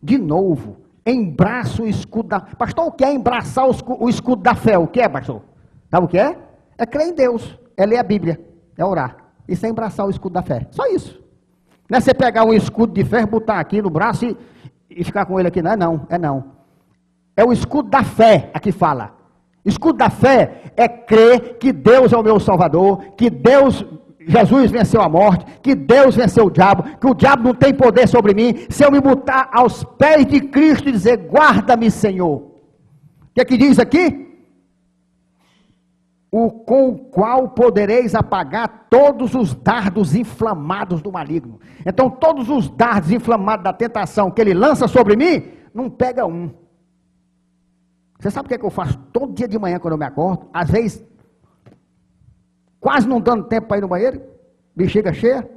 Speaker 2: De novo, embraça o escudo da fé. Pastor, o que é embraçar o escudo da fé? O que é, pastor? Sabe o que é? É crer em Deus, é ler a Bíblia, é orar. Isso é embraçar o escudo da fé. Só isso. Não é você pegar um escudo de ferro, botar aqui no braço e ficar com ele aqui. Não. É o escudo da fé aqui fala. Escudo da fé é crer que Deus é o meu Salvador, que Jesus venceu a morte, que Deus venceu o diabo, que o diabo não tem poder sobre mim, se eu me botar aos pés de Cristo e dizer, guarda-me, Senhor. O que é que diz aqui? Com o qual podereis apagar todos os dardos inflamados do maligno. Então, todos os dardos inflamados da tentação que ele lança sobre mim, não pega um. Você sabe o que é que eu faço todo dia de manhã quando eu me acordo? Às vezes, quase não dando tempo para ir no banheiro, bexiga cheia.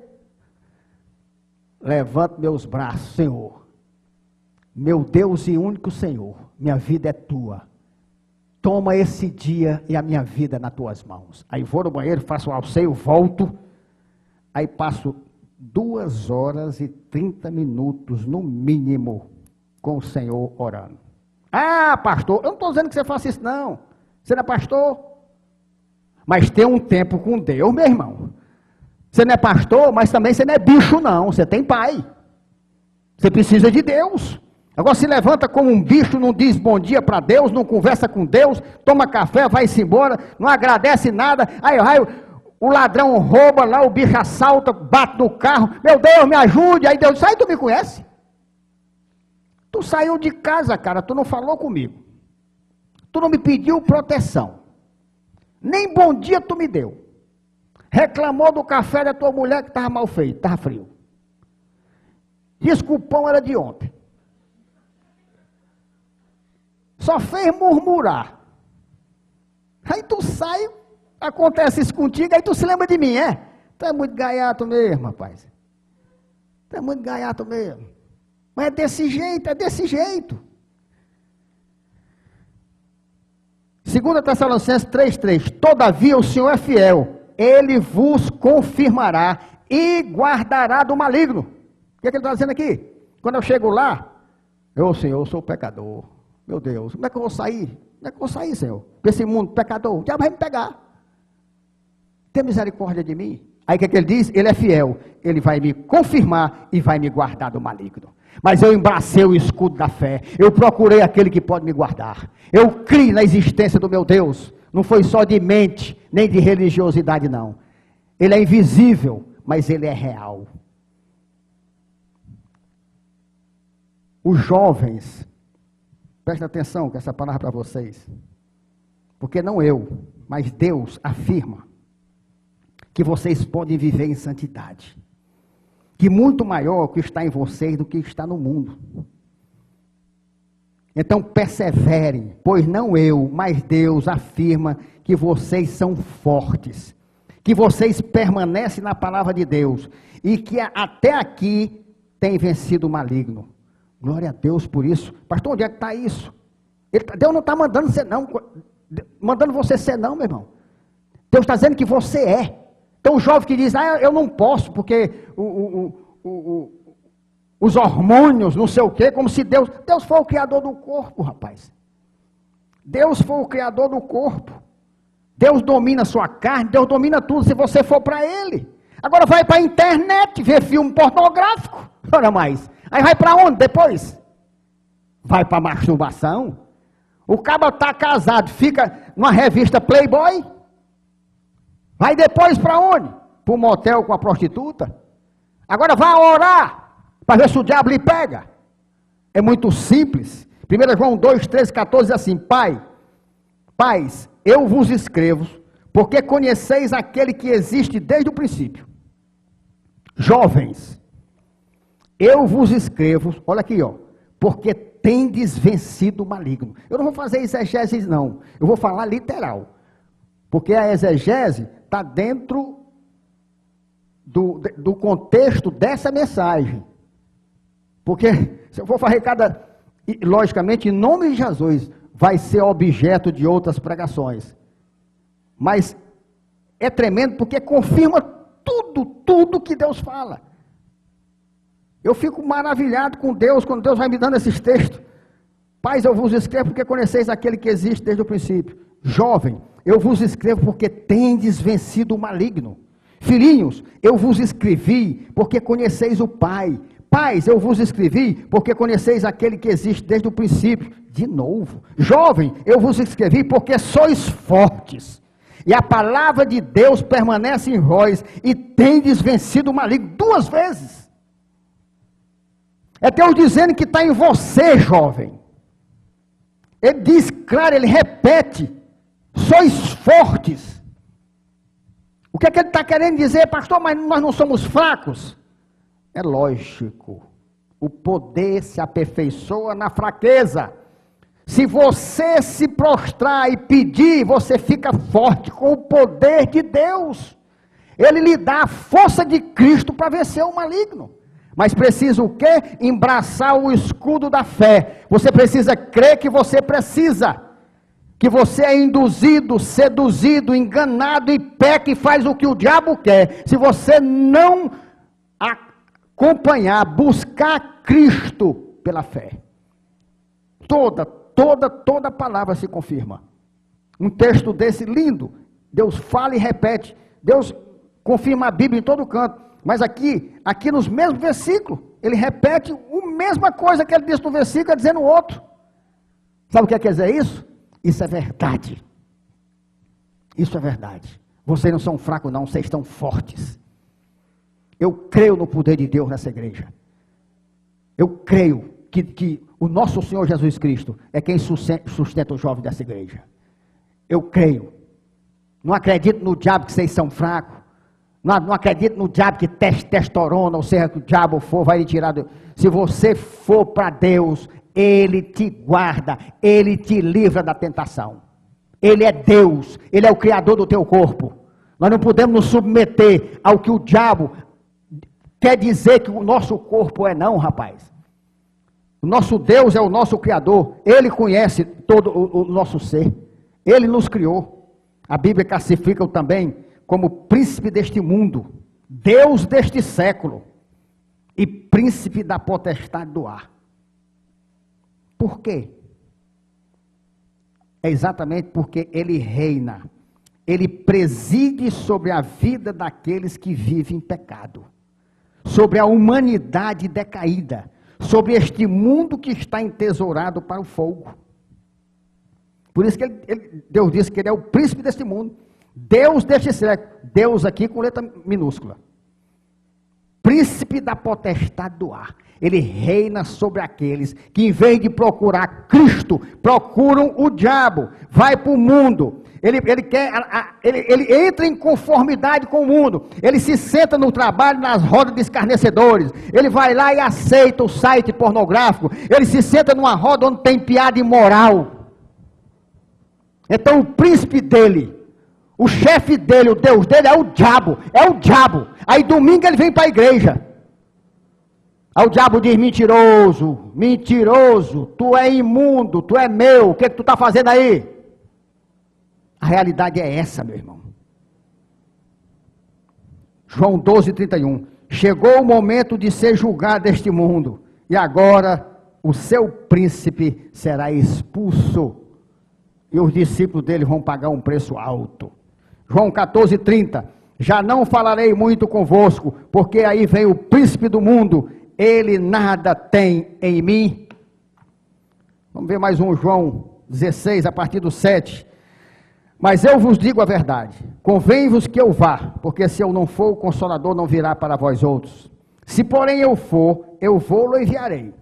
Speaker 2: Levanto meus braços, Senhor. Meu Deus e único Senhor, minha vida é tua. Toma esse dia e a minha vida nas tuas mãos. Aí vou no banheiro, faço o alceio, volto. Aí passo 2 horas e 30 minutos, no mínimo, com o Senhor orando. Ah, pastor, eu não estou dizendo que você faça isso, não. Você não é pastor? Mas tem um tempo com Deus, meu irmão. Você não é pastor, mas também você não é bicho, não. Você tem pai. Você precisa de Deus. Agora se levanta como um bicho, não diz bom dia para Deus, não conversa com Deus, toma café, vai-se embora, não agradece nada, aí o ladrão rouba lá, o bicho assalta, bate no carro, meu Deus, me ajude, aí Deus diz, aí tu me conhece? Tu saiu de casa, cara, tu não falou comigo, Tu não me pediu proteção. Nem bom dia tu me deu. Reclamou do café da tua mulher que estava mal feito, estava frio. Diz que o pão era de ontem. Só fez murmurar. Aí tu sai, acontece isso contigo, aí tu se lembra de mim, é? Tu é muito gaiato mesmo, rapaz. Tu é muito gaiato mesmo. Mas é desse jeito, é desse jeito. 2 Tessalonicenses 3,3. Todavia o Senhor é fiel, Ele vos confirmará e guardará do maligno. O que é que ele está dizendo aqui? Quando eu chego lá, Senhor, eu sou pecador. Meu Deus, como é que eu vou sair? Como é que eu vou sair, Senhor? Desse mundo pecador, o diabo vai me pegar. Tem misericórdia de mim? Aí o que é que ele diz? Ele é fiel, ele vai me confirmar e vai me guardar do maligno. Mas eu embracei o escudo da fé, eu procurei aquele que pode me guardar. Eu criei na existência do meu Deus, não foi só de mente, nem de religiosidade não. Ele é invisível, mas ele é real. Os jovens, prestem atenção com essa palavra para vocês, porque não eu, mas Deus afirma que vocês podem viver em santidade, que muito maior que está em vocês do que está no mundo. Então perseverem, pois não eu, mas Deus afirma que vocês são fortes, que vocês permanecem na palavra de Deus e que até aqui têm vencido o maligno. Glória a Deus por isso. Pastor, onde é que está isso? Deus não está mandando ser não, mandando você ser não, meu irmão. Deus está dizendo que você é. Então o jovem que diz, eu não posso, porque os hormônios, não sei o quê, como se Deus foi o criador do corpo, rapaz. Deus foi o criador do corpo. Deus domina a sua carne, Deus domina tudo, se você for para Ele. Agora vai para a internet, ver filme pornográfico, ora mais. Aí vai para onde depois? Vai para a masturbação. O cara está casado, fica numa revista Playboy. Vai depois para onde? Para um motel com a prostituta. Agora vai orar, para ver se o diabo lhe pega. É muito simples. 1 João 2, 13, 14 diz assim, Pais, eu vos escrevo, porque conheceis aquele que existe desde o princípio. Jovens, eu vos escrevo, olha aqui, porque tendes vencido o maligno. Eu não vou fazer exegese não, eu vou falar literal. Porque a exegese está dentro do contexto dessa mensagem. Porque se eu for fazer logicamente, em nome de Jesus, vai ser objeto de outras pregações. Mas é tremendo porque confirma tudo que Deus fala. Eu fico maravilhado com Deus, quando Deus vai me dando esses textos. Pais, eu vos escrevo porque conheceis aquele que existe desde o princípio. Jovem, eu vos escrevo porque tendes vencido o maligno. Filhinhos, eu vos escrevi porque conheceis o Pai. Pais, eu vos escrevi porque conheceis aquele que existe desde o princípio. De novo. Jovem, eu vos escrevi porque sois fortes. E a palavra de Deus permanece em vós e tendes vencido o maligno 2 vezes. É Deus dizendo que está em você, jovem. Ele diz, claro, ele repete, sois fortes. O que é que ele está querendo dizer, pastor, mas nós não somos fracos? É lógico, o poder se aperfeiçoa na fraqueza. Se você se prostrar e pedir, você fica forte com o poder de Deus. Ele lhe dá a força de Cristo para vencer o maligno. Mas precisa o quê? Embraçar o escudo da fé. Você precisa crer que você precisa. Que você é induzido, seduzido, enganado e peca e faz o que o diabo quer. Se você não acompanhar, buscar Cristo pela fé. Toda palavra se confirma. Um texto desse lindo. Deus fala e repete. Deus confirma a Bíblia em todo canto. Mas aqui nos mesmos versículos, ele repete a mesma coisa que ele disse no versículo, dizendo outro. Sabe o que quer dizer isso? Isso é verdade. Isso é verdade. Vocês não são fracos não, vocês estão fortes. Eu creio no poder de Deus nessa igreja. Eu creio que o nosso Senhor Jesus Cristo é quem sustenta o jovem dessa igreja. Eu creio. Não acredito no diabo que vocês são fracos. Não acredito no diabo que testosterona, ou seja, que o diabo vai lhe tirar. Se você for para Deus, Ele te guarda, Ele te livra da tentação. Ele é Deus, Ele é o Criador do teu corpo. Nós não podemos nos submeter ao que o diabo quer dizer que o nosso corpo é, não, rapaz. O nosso Deus é o nosso Criador, Ele conhece todo o nosso ser, Ele nos criou. A Bíblia classifica-o também como príncipe deste mundo, Deus deste século e príncipe da potestade do ar. Por quê? É exatamente porque Ele reina, Ele preside sobre a vida daqueles que vivem em pecado, sobre a humanidade decaída, sobre este mundo que está entesourado para o fogo. Por isso que Deus disse que Ele é o príncipe deste mundo, Deus deste século, Deus aqui com letra minúscula, príncipe da potestade do ar. Ele reina sobre aqueles que, em vez de procurar Cristo, procuram o diabo, vai para o mundo. Ele entra em conformidade com o mundo, ele se senta no trabalho nas rodas de escarnecedores, ele vai lá e aceita o site pornográfico, ele se senta numa roda onde tem piada imoral. Então o príncipe dele, o chefe dele, o Deus dele é o diabo, Aí domingo ele vem para a igreja. Aí o diabo diz: mentiroso, tu é imundo, tu é meu, o que tu está fazendo aí? A realidade é essa, meu irmão. João 12:31. Chegou o momento de ser julgado este mundo, e agora o seu príncipe será expulso, e os discípulos dele vão pagar um preço alto. João 14:30. Já não falarei muito convosco, porque aí vem o príncipe do mundo, ele nada tem em mim. Vamos ver mais um, João 16, a partir do 7. Mas eu vos digo a verdade, convém-vos que eu vá, porque se eu não for, o Consolador não virá para vós outros. Se porém eu for, eu vou-lo enviarei.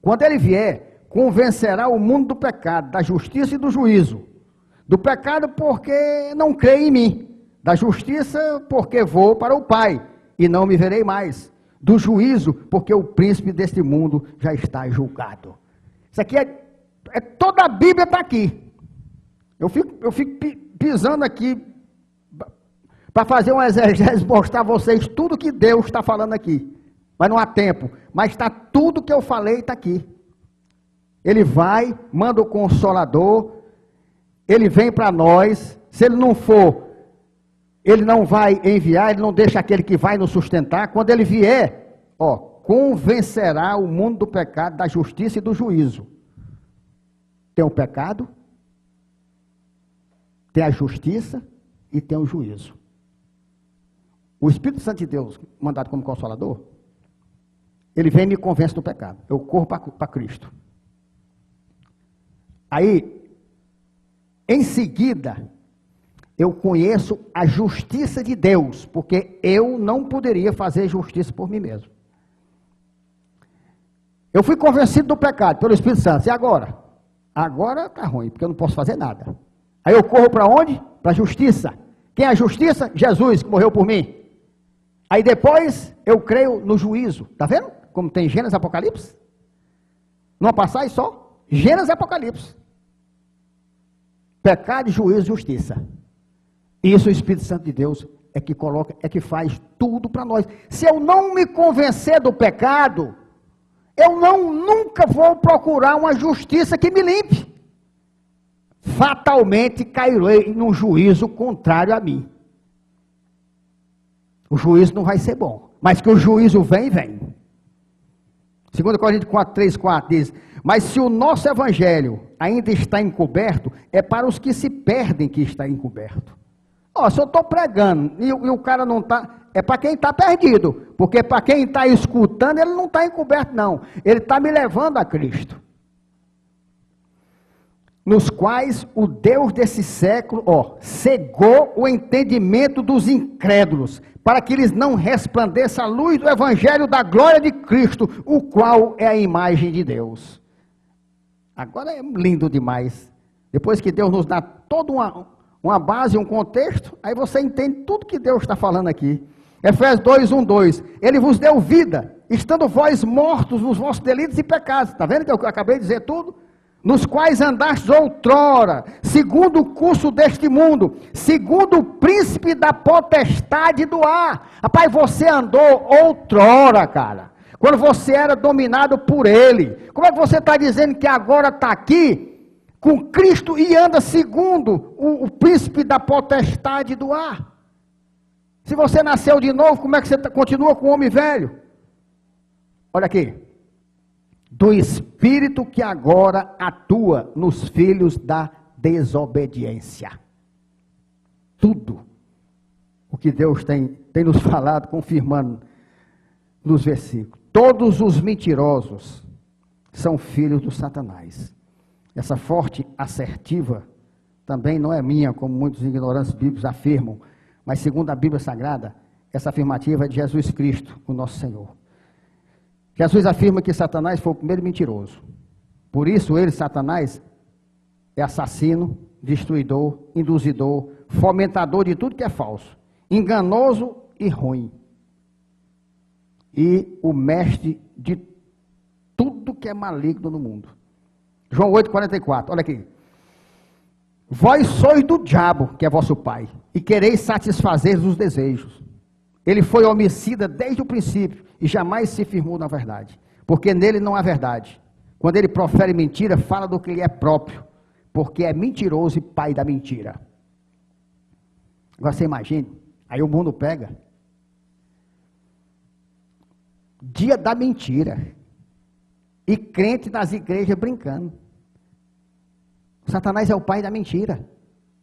Speaker 2: Quando ele vier, convencerá o mundo do pecado, da justiça e do juízo. Do pecado porque não crê em mim, da justiça porque vou para o Pai e não me verei mais, do juízo porque o príncipe deste mundo já está julgado. Isso aqui toda a Bíblia está aqui. Eu fico pisando aqui para fazer um exegese, mostrar a vocês tudo que Deus está falando aqui, mas não há tempo, mas está tudo que eu falei, está aqui. Ele vai, manda o Consolador, ele vem para nós. Se ele não for, ele não vai enviar, ele não deixa aquele que vai nos sustentar. Quando ele vier, convencerá o mundo do pecado, da justiça e do juízo. Tem o pecado, tem a justiça e tem o juízo. O Espírito Santo de Deus, mandado como Consolador, ele vem e me convence do pecado. Eu corro para Cristo. Aí, em seguida, eu conheço a justiça de Deus, porque eu não poderia fazer justiça por mim mesmo. Eu fui convencido do pecado pelo Espírito Santo. E agora? Agora está ruim, porque eu não posso fazer nada. Aí eu corro para onde? Para a justiça. Quem é a justiça? Jesus, que morreu por mim. Aí depois eu creio no juízo. Está vendo? Como tem Gênesis e Apocalipse? Numa passagem só? Gênesis e Apocalipse. Pecado, juízo e justiça. Isso o Espírito Santo de Deus é que coloca, é que faz tudo para nós. Se eu não me convencer do pecado, eu nunca vou procurar uma justiça que me limpe. Fatalmente cairei num juízo contrário a mim. O juízo não vai ser bom, mas que o juízo vem. 2 Coríntios 4:3-4 diz: mas se o nosso evangelho ainda está encoberto, é para os que se perdem que está encoberto. Se eu estou pregando e o cara não está, é para quem está perdido, porque para quem está escutando, ele não está encoberto não, ele está me levando a Cristo. Nos quais o Deus desse século, cegou o entendimento dos incrédulos, para que lhes não resplandeça a luz do evangelho da glória de Cristo, o qual é a imagem de Deus. Agora é lindo demais. Depois que Deus nos dá toda uma base, um contexto, aí você entende tudo que Deus está falando aqui. Efésios 2, 1, 2. Ele vos deu vida, estando vós mortos nos vossos delitos e pecados. Está vendo que eu acabei de dizer tudo? Nos quais andastes outrora, segundo o curso deste mundo, segundo o príncipe da potestade do ar. Rapaz, você andou outrora, cara, quando você era dominado por ele. Como é que você está dizendo que agora está aqui com Cristo e anda segundo o príncipe da potestade do ar? Se você nasceu de novo, como é que você continua com o homem velho? Olha aqui. Do Espírito que agora atua nos filhos da desobediência. Tudo o que Deus tem nos falado, confirmando nos versículos. Todos os mentirosos são filhos do Satanás. Essa forte assertiva também não é minha, como muitos ignorantes bíblicos afirmam, mas segundo a Bíblia Sagrada, essa afirmativa é de Jesus Cristo, o nosso Senhor. Jesus afirma que Satanás foi o primeiro mentiroso. Por isso ele, Satanás, é assassino, destruidor, induzidor, fomentador de tudo que é falso, enganoso e ruim. E o mestre de tudo que é maligno no mundo. João 8,44, olha aqui. Vós sois do diabo, que é vosso pai, e quereis satisfazer os desejos. Ele foi homicida desde o princípio e jamais se firmou na verdade, porque nele não há verdade. Quando ele profere mentira, fala do que lhe é próprio, porque é mentiroso e pai da mentira. Agora você imagina, aí o mundo pega. Dia da mentira. E crente nas igrejas brincando. Satanás é o pai da mentira.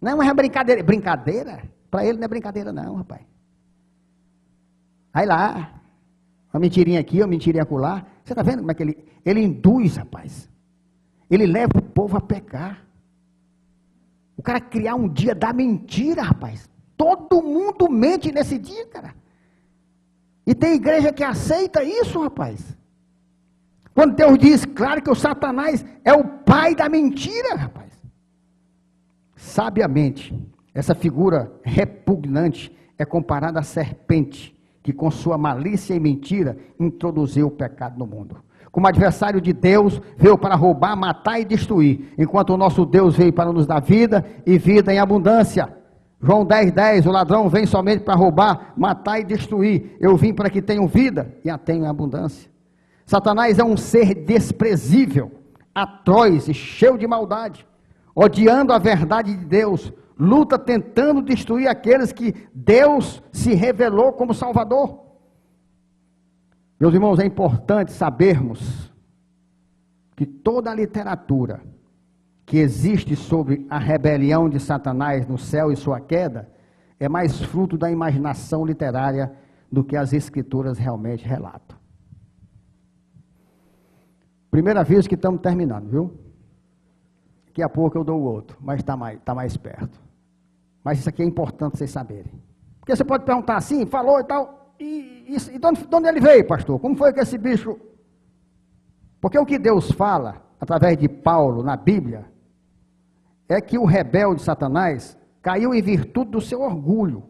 Speaker 2: Não é brincadeira. Brincadeira? Para ele não é brincadeira não, rapaz. Aí lá, uma mentirinha aqui, uma mentirinha acolá. Você está vendo como é que ele induz, rapaz. Ele leva o povo a pecar. O cara criar um dia da mentira, rapaz. Todo mundo mente nesse dia, cara. E tem igreja que aceita isso, rapaz. Quando Deus diz, claro que o Satanás é o pai da mentira, rapaz. Sabiamente, essa figura repugnante é comparada à serpente, que com sua malícia e mentira introduziu o pecado no mundo. Como adversário de Deus, veio para roubar, matar e destruir, enquanto o nosso Deus veio para nos dar vida e vida em abundância. João 10:10, o ladrão vem somente para roubar, matar e destruir. Eu vim para que tenham vida e a tenham em abundância. Satanás é um ser desprezível, atroz e cheio de maldade, odiando a verdade de Deus, luta tentando destruir aqueles que Deus se revelou como Salvador. Meus irmãos, é importante sabermos que toda a literatura que existe sobre a rebelião de Satanás no céu e sua queda é mais fruto da imaginação literária do que as escrituras realmente relatam. Primeiro aviso que estamos terminando, viu? Daqui a pouco eu dou o outro, mas está mais perto. Mas isso aqui é importante vocês saberem. Porque você pode perguntar assim, falou e tal, e de onde ele veio, pastor? Como foi que esse bicho... Porque o que Deus fala, através de Paulo, na Bíblia, é que o rebelde Satanás caiu em virtude do seu orgulho.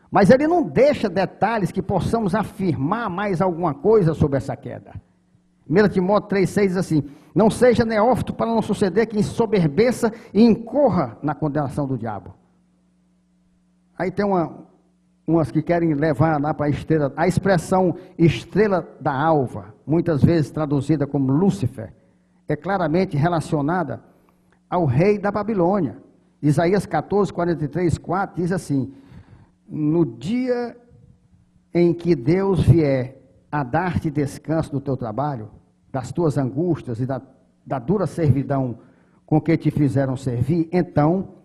Speaker 2: Mas ele não deixa detalhes que possamos afirmar mais alguma coisa sobre essa queda. 1 Timóteo 3,6 diz assim, não seja neófito para não suceder que ensoberbeça e incorra na condenação do diabo. Aí tem umas que querem levar lá para a estrela, a expressão estrela da alva, muitas vezes traduzida como Lúcifer, é claramente relacionada ao rei da Babilônia. Isaías 14, 43, 4 diz assim, no dia em que Deus vier a dar-te descanso do teu trabalho, das tuas angústias e da dura servidão com que te fizeram servir, então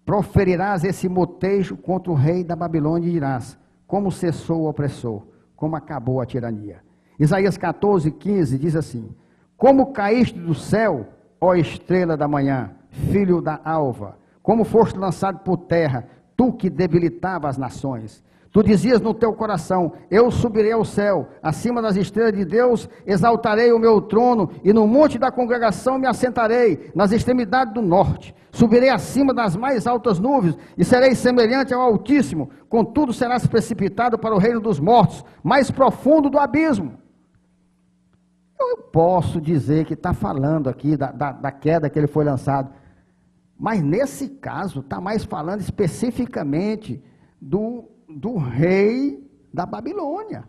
Speaker 2: proferirás esse motejo contra o rei da Babilônia e dirás, como cessou o opressor, como acabou a tirania. Isaías 14, 15 diz assim, como caíste do céu, ó estrela da manhã, filho da alva, como foste lançado por terra, tu que debilitava as nações, Tu dizias no teu coração, eu subirei ao céu, acima das estrelas de Deus, exaltarei o meu trono, e no monte da congregação me assentarei, nas extremidades do norte. Subirei acima das mais altas nuvens, e serei semelhante ao Altíssimo, contudo serás precipitado para o reino dos mortos, mais profundo do abismo. Eu posso dizer que está falando aqui da queda que ele foi lançado, mas nesse caso está mais falando especificamente do rei da Babilônia.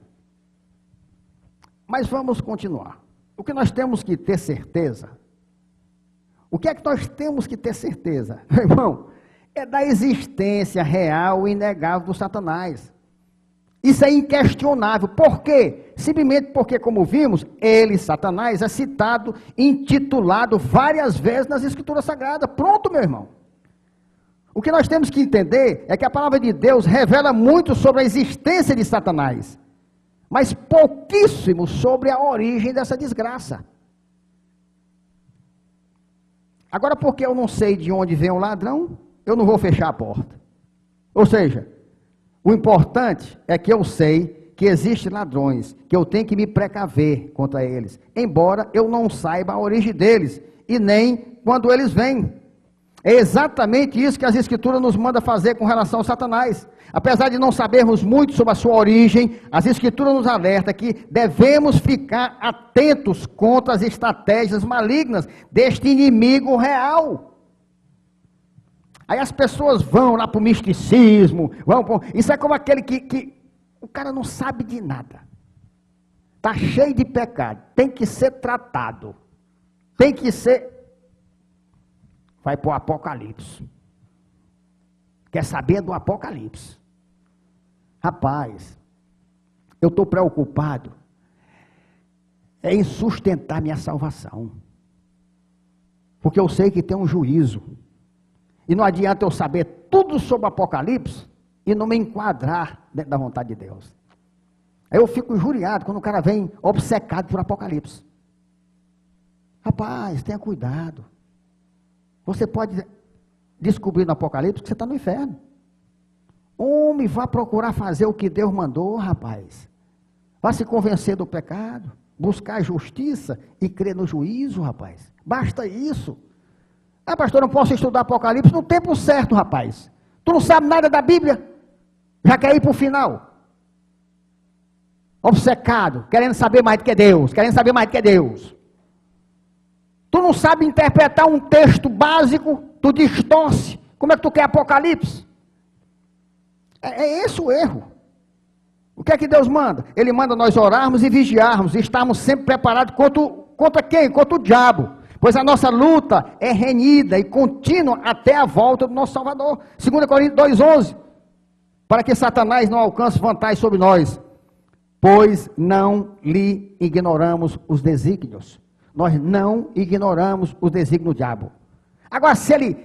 Speaker 2: Mas vamos continuar. O que nós temos que ter certeza, o que é que nós temos que ter certeza, meu irmão? É da existência real e inegável do Satanás. Isso é inquestionável. Por quê? Simplesmente porque, como vimos, ele, Satanás, é citado, intitulado várias vezes nas Escrituras Sagradas. Pronto, meu irmão. O que nós temos que entender é que a palavra de Deus revela muito sobre a existência de Satanás, mas pouquíssimo sobre a origem dessa desgraça. Agora, porque eu não sei de onde vem o ladrão, eu não vou fechar a porta. Ou seja, o importante é que eu sei que existem ladrões, que eu tenho que me precaver contra eles, embora eu não saiba a origem deles, e nem quando eles vêm. É exatamente isso que as Escrituras nos mandam fazer com relação ao Satanás. Apesar de não sabermos muito sobre a sua origem, as Escrituras nos alertam que devemos ficar atentos contra as estratégias malignas deste inimigo real. Aí as pessoas vão lá para o misticismo, isso é como aquele que o cara não sabe de nada, está cheio de pecado, tem que ser tratado, vai para o Apocalipse, quer saber do Apocalipse. Rapaz, eu estou preocupado em sustentar minha salvação, porque eu sei que tem um juízo, e não adianta eu saber tudo sobre o Apocalipse e não me enquadrar dentro da vontade de Deus. Aí eu fico injuriado quando o cara vem obcecado por Apocalipse. Rapaz, tenha cuidado. Você pode descobrir no Apocalipse que você está no inferno. Homem, vá procurar fazer o que Deus mandou, rapaz. Vá se convencer do pecado, buscar a justiça e crer no juízo, rapaz. Basta isso. Ah, pastor, não posso estudar Apocalipse no tempo certo, rapaz. Tu não sabe nada da Bíblia? Já quer ir para o final. Obcecado, querendo saber mais do que Deus, Tu não sabe interpretar um texto básico, tu distorce. Como é que tu quer Apocalipse? É esse o erro. O que é que Deus manda? Ele manda nós orarmos e vigiarmos, e estarmos sempre preparados contra quem? Contra o diabo. Pois a nossa luta é renhida e contínua até a volta do nosso Salvador. 2 Coríntios 2,11. Para que Satanás não alcance vantagem sobre nós. Pois não lhe ignoramos os desígnios. Nós não ignoramos os desígnios do diabo. Agora, se ele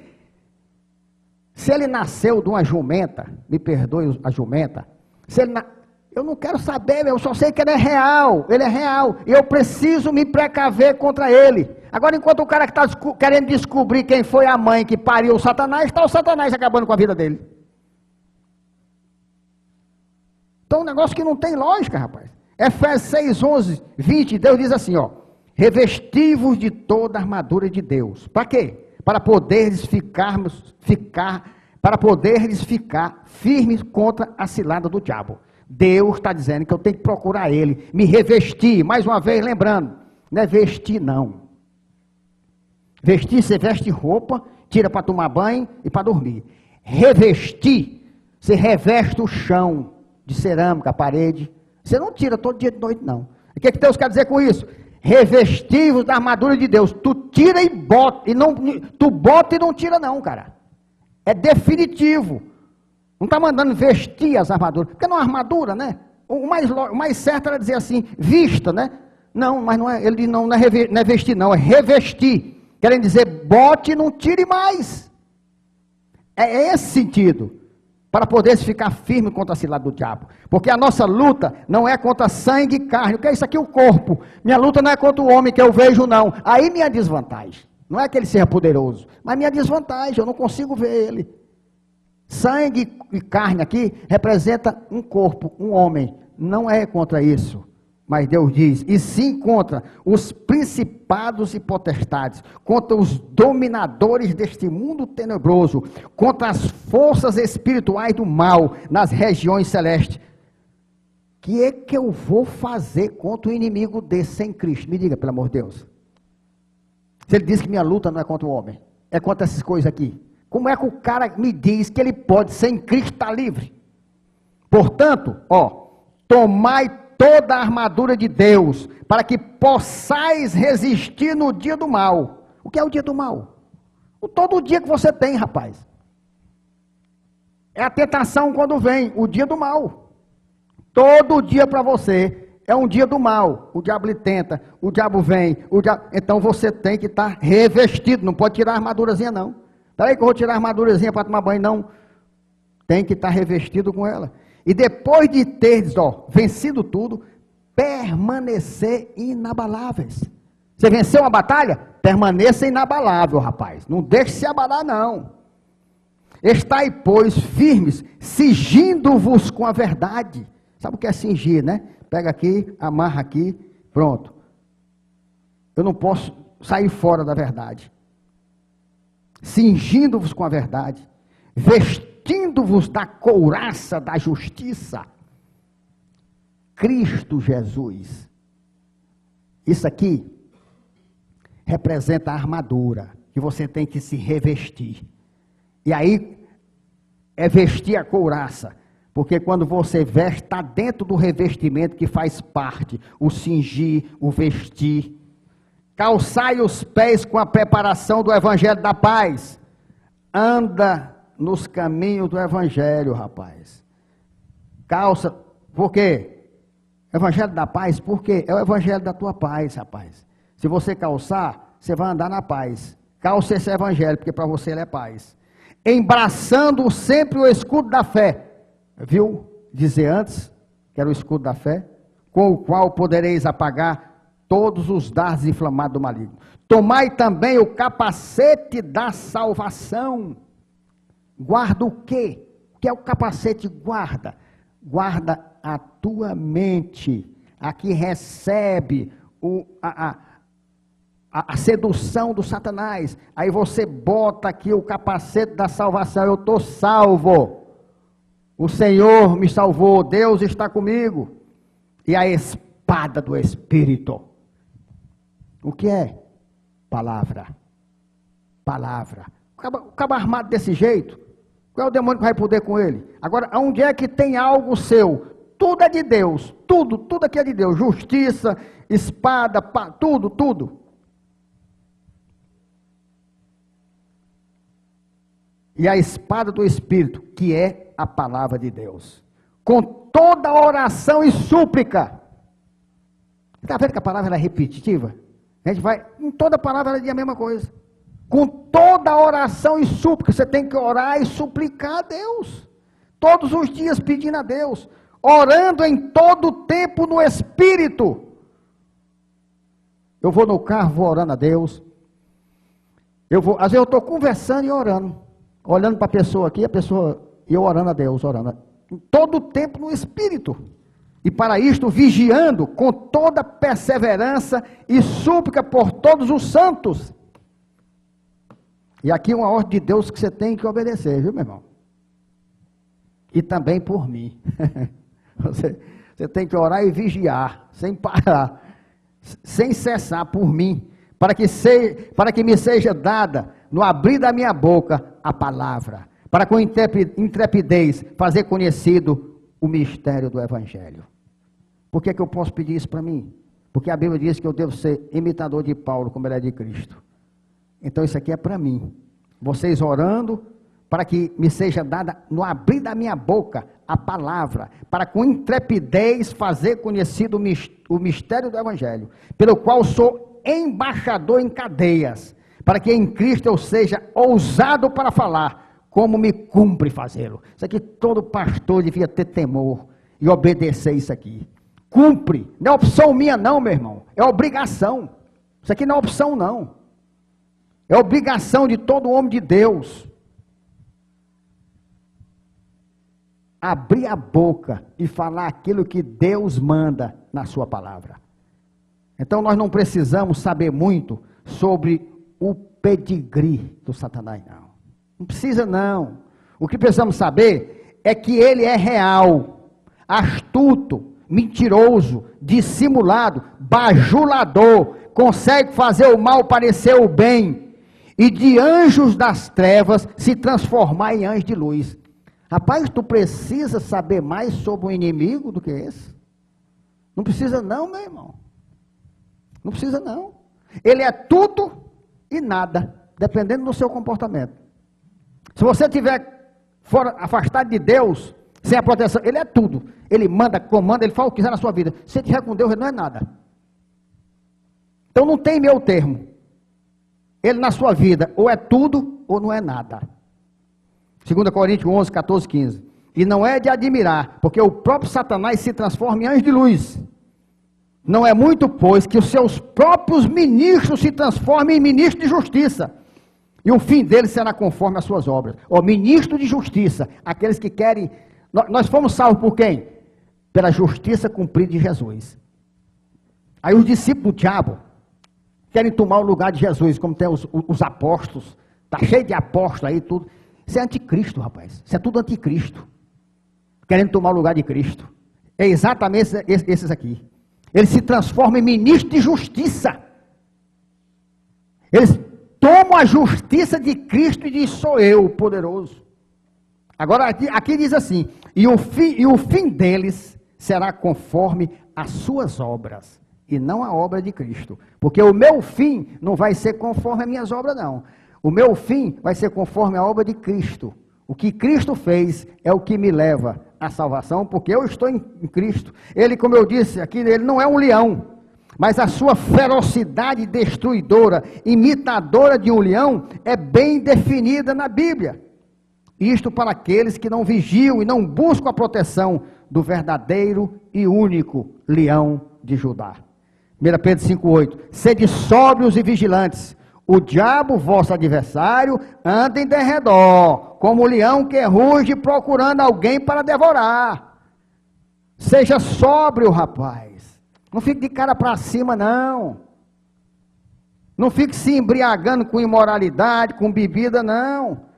Speaker 2: nasceu de uma jumenta, me perdoe a jumenta, eu não quero saber, eu só sei que ele é real, e eu preciso me precaver contra ele. Agora, enquanto o cara que está querendo descobrir quem foi a mãe que pariu o Satanás, está o Satanás acabando com a vida dele. Então, um negócio que não tem lógica, rapaz. Efésios 6, 11, 20, Deus diz assim, ó, revesti-vos de toda a armadura de Deus. Para quê? Para poderes ficar firmes contra a cilada do diabo. Deus está dizendo que eu tenho que procurar ele, me revestir, mais uma vez lembrando, não é vestir não. Vestir, você veste roupa, tira para tomar banho e para dormir. Revestir, você reveste o chão de cerâmica, a parede, você não tira todo dia de noite não. O que Deus quer dizer com isso? Revestivos da armadura de Deus, tu tira e bota, tu bota e não tira não, cara. É definitivo. Não está mandando vestir as armaduras, porque não é armadura, né? O mais certo era dizer assim, vista, né? Não, mas não é, ele não é vestir não, é revestir. Querem dizer, bote e não tire mais. É esse sentido, para poder ficar firme contra a cilada do diabo. Porque a nossa luta não é contra sangue e carne, o que é isso aqui? O corpo. Minha luta não é contra o homem que eu vejo não. Aí minha desvantagem, não é que ele seja poderoso, mas minha desvantagem, eu não consigo ver ele. Sangue e carne aqui representa um corpo, um homem. Não é contra isso. Mas Deus diz, e sim contra os principados e potestades, contra os dominadores deste mundo tenebroso, contra as forças espirituais do mal nas regiões celestes. Que é que eu vou fazer contra o inimigo desse sem Cristo? Me diga, pelo amor de Deus. Se ele diz que minha luta não é contra o homem, é contra essas coisas aqui. Como é que o cara me diz que ele pode, sem Cristo, estar livre? Portanto, tomai toda a armadura de Deus, para que possais resistir no dia do mal. O que é o dia do mal? Todo dia que você tem, rapaz. É a tentação quando vem, o dia do mal. Todo dia para você é um dia do mal. O diabo lhe tenta, o diabo vem, então você tem que estar revestido, não pode tirar a armadurazinha não. Peraí que eu vou tirar a armadurazinha para tomar banho, não. Tem que estar revestido com ela. E depois de teres, vencido tudo, permanecer inabaláveis. Você venceu uma batalha? Permaneça inabalável, rapaz. Não deixe se abalar, não. Estai, pois, firmes, cingindo-vos com a verdade. Sabe o que é cingir, né? Pega aqui, amarra aqui, pronto. Eu não posso sair fora da verdade. Cingindo-vos com a verdade, vestindo-vos da couraça da justiça, Cristo Jesus. Isso aqui representa a armadura que você tem que se revestir. E aí é vestir a couraça, porque quando você veste, está dentro do revestimento que faz parte, o cingir, o vestir. Calçai os pés com a preparação do evangelho da paz. Anda nos caminhos do evangelho, rapaz. Calça, por quê? Evangelho da paz, por quê? É o evangelho da tua paz, rapaz. Se você calçar, você vai andar na paz. Calça esse evangelho, porque para você ele é paz. Embraçando sempre o escudo da fé. Viu? Dizer antes, que era o escudo da fé, com o qual podereis apagar todos os dardos inflamados do maligno. Tomai também o capacete da salvação. Guarda o quê? O que é o capacete? Guarda. Guarda a tua mente, a que recebe a sedução do Satanás. Aí você bota aqui o capacete da salvação. Eu estou salvo. O Senhor me salvou. Deus está comigo. E a espada do Espírito. O que é? Palavra. Palavra. O cabo armado desse jeito, qual é o demônio que vai poder com ele? Agora, onde é que tem algo seu? Tudo é de Deus. Tudo aqui é de Deus. Justiça, espada, tudo. E a espada do Espírito, que é a palavra de Deus. Com toda oração e súplica. Está vendo que a palavra é repetitiva? A gente vai, em toda palavra ela diz a mesma coisa. Com toda oração e súplica, você tem que orar e suplicar a Deus. Todos os dias pedindo a Deus. Orando em todo tempo no Espírito. Eu vou no carro, vou orando a Deus. Às vezes eu estou conversando e orando. Olhando para a pessoa aqui, e eu orando a Deus, orando. Em todo tempo no Espírito. E para isto vigiando com toda perseverança e súplica por todos os santos. E aqui uma ordem de Deus que você tem que obedecer, viu, meu irmão? E também por mim. Você tem que orar e vigiar, sem parar, sem cessar por mim, para que me seja dada, no abrir da minha boca, a palavra, para com intrepidez fazer conhecido o mistério do Evangelho. Por que eu posso pedir isso para mim? Porque a Bíblia diz que eu devo ser imitador de Paulo, como ele é de Cristo. Então isso aqui é para mim. Vocês orando, para que me seja dada, no abrir da minha boca, a palavra, para com intrepidez fazer conhecido o mistério do Evangelho, pelo qual sou embaixador em cadeias, para que em Cristo eu seja ousado para falar, como me cumpre fazê-lo. Isso aqui todo pastor devia ter temor e obedecer isso aqui. Cumpre, não é opção minha não, meu irmão, é obrigação. Isso aqui não é opção não, é obrigação de todo homem de Deus. abrir a boca e falar aquilo que Deus manda na sua palavra. Então nós não precisamos saber muito sobre o pedigree do Satanás, não. Não precisa, não. O que precisamos saber é que ele é real, astuto, mentiroso, dissimulado, bajulador, consegue fazer o mal parecer o bem, e de anjos das trevas se transformar em anjos de luz. Rapaz, tu precisa saber mais sobre um inimigo do que esse? Não precisa não, meu irmão. Não precisa não. Ele é tudo e nada, dependendo do seu comportamento. Se você estiver fora, afastado de Deus, sem a proteção, ele é tudo. Ele manda, comanda, ele faz o que quiser na sua vida. Se estiver com Deus, ele não é nada. Então não tem meio termo. Ele na sua vida ou é tudo ou não é nada. 2 Coríntios 11, 14, 15. E não é de admirar, porque o próprio Satanás se transforma em anjo de luz. Não é muito, pois, que os seus próprios ministros se transformem em ministros de justiça. E o fim deles será conforme as suas obras. O ministro de justiça, aqueles que querem... Nós fomos salvos por quem? Pela justiça cumprida de Jesus. Aí os discípulos do diabo querem tomar o lugar de Jesus, como tem os apóstolos. Está cheio de apóstolos aí, tudo. Isso é anticristo, rapaz. Isso é tudo anticristo. Querendo tomar o lugar de Cristo. É exatamente esses aqui. Eles se transformam em ministros de justiça. Eles tomam a justiça de Cristo e dizem, sou eu o poderoso. Agora aqui diz assim, e o fim deles será conforme as suas obras, e não a obra de Cristo. Porque o meu fim não vai ser conforme as minhas obras, não. O meu fim vai ser conforme a obra de Cristo. O que Cristo fez é o que me leva à salvação, porque eu estou em Cristo. Ele, como eu disse aqui, ele não é um leão, mas a sua ferocidade destruidora, imitadora de um leão, é bem definida na Bíblia. Isto para aqueles que não vigiam e não buscam a proteção do verdadeiro e único leão de Judá. 1 Pedro 5,8. Sede sóbrios e vigilantes. O diabo, vosso adversário, anda em derredor, como o leão que ruge procurando alguém para devorar. Seja sóbrio, rapaz. Não fique de cara para cima, não. Não fique se embriagando com imoralidade, com bebida, não.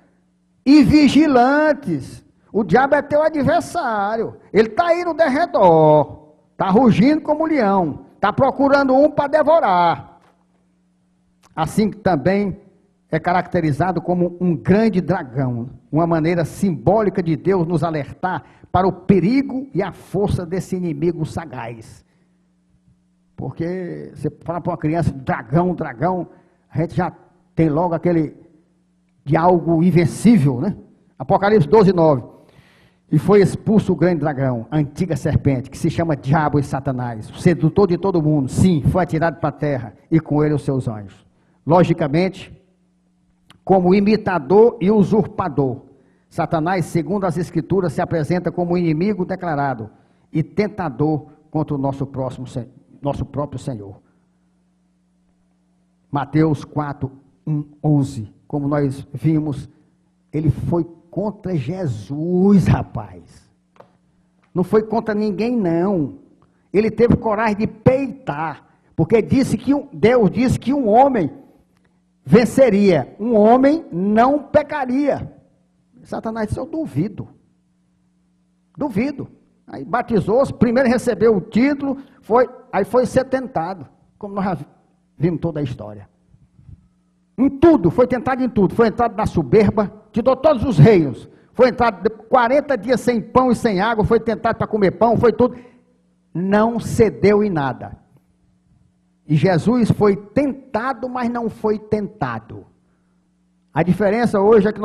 Speaker 2: E vigilantes. O diabo é teu adversário. Ele está aí no derredor. Está rugindo como leão. Está procurando um para devorar. Assim que também é caracterizado como um grande dragão, uma maneira simbólica de Deus nos alertar para o perigo e a força desse inimigo sagaz. Porque você fala para uma criança, dragão, a gente já tem logo aquele de algo invencível, né? Apocalipse 12, 9. E foi expulso o grande dragão, a antiga serpente, que se chama Diabo e Satanás, o sedutor de todo mundo. Sim, foi atirado para a terra, e com ele os seus anjos. Logicamente, como imitador e usurpador, Satanás, segundo as Escrituras, se apresenta como inimigo declarado e tentador contra o nosso próprio Senhor. Mateus 4, 11, como nós vimos, ele foi contra Jesus, rapaz. Não foi contra ninguém, não. Ele teve coragem de peitar, porque disse que Deus disse que um homem venceria, um homem não pecaria. Satanás disse, eu duvido. Aí batizou-se, primeiro recebeu o título, aí foi ser tentado, como nós já vimos toda a história. Em tudo, foi tentado em tudo, foi entrado na soberba, tirou todos os reinos, foi entrado 40 dias sem pão e sem água, foi tentado para comer pão, foi tudo, não cedeu em nada. E Jesus foi tentado, mas não foi tentado. A diferença hoje é que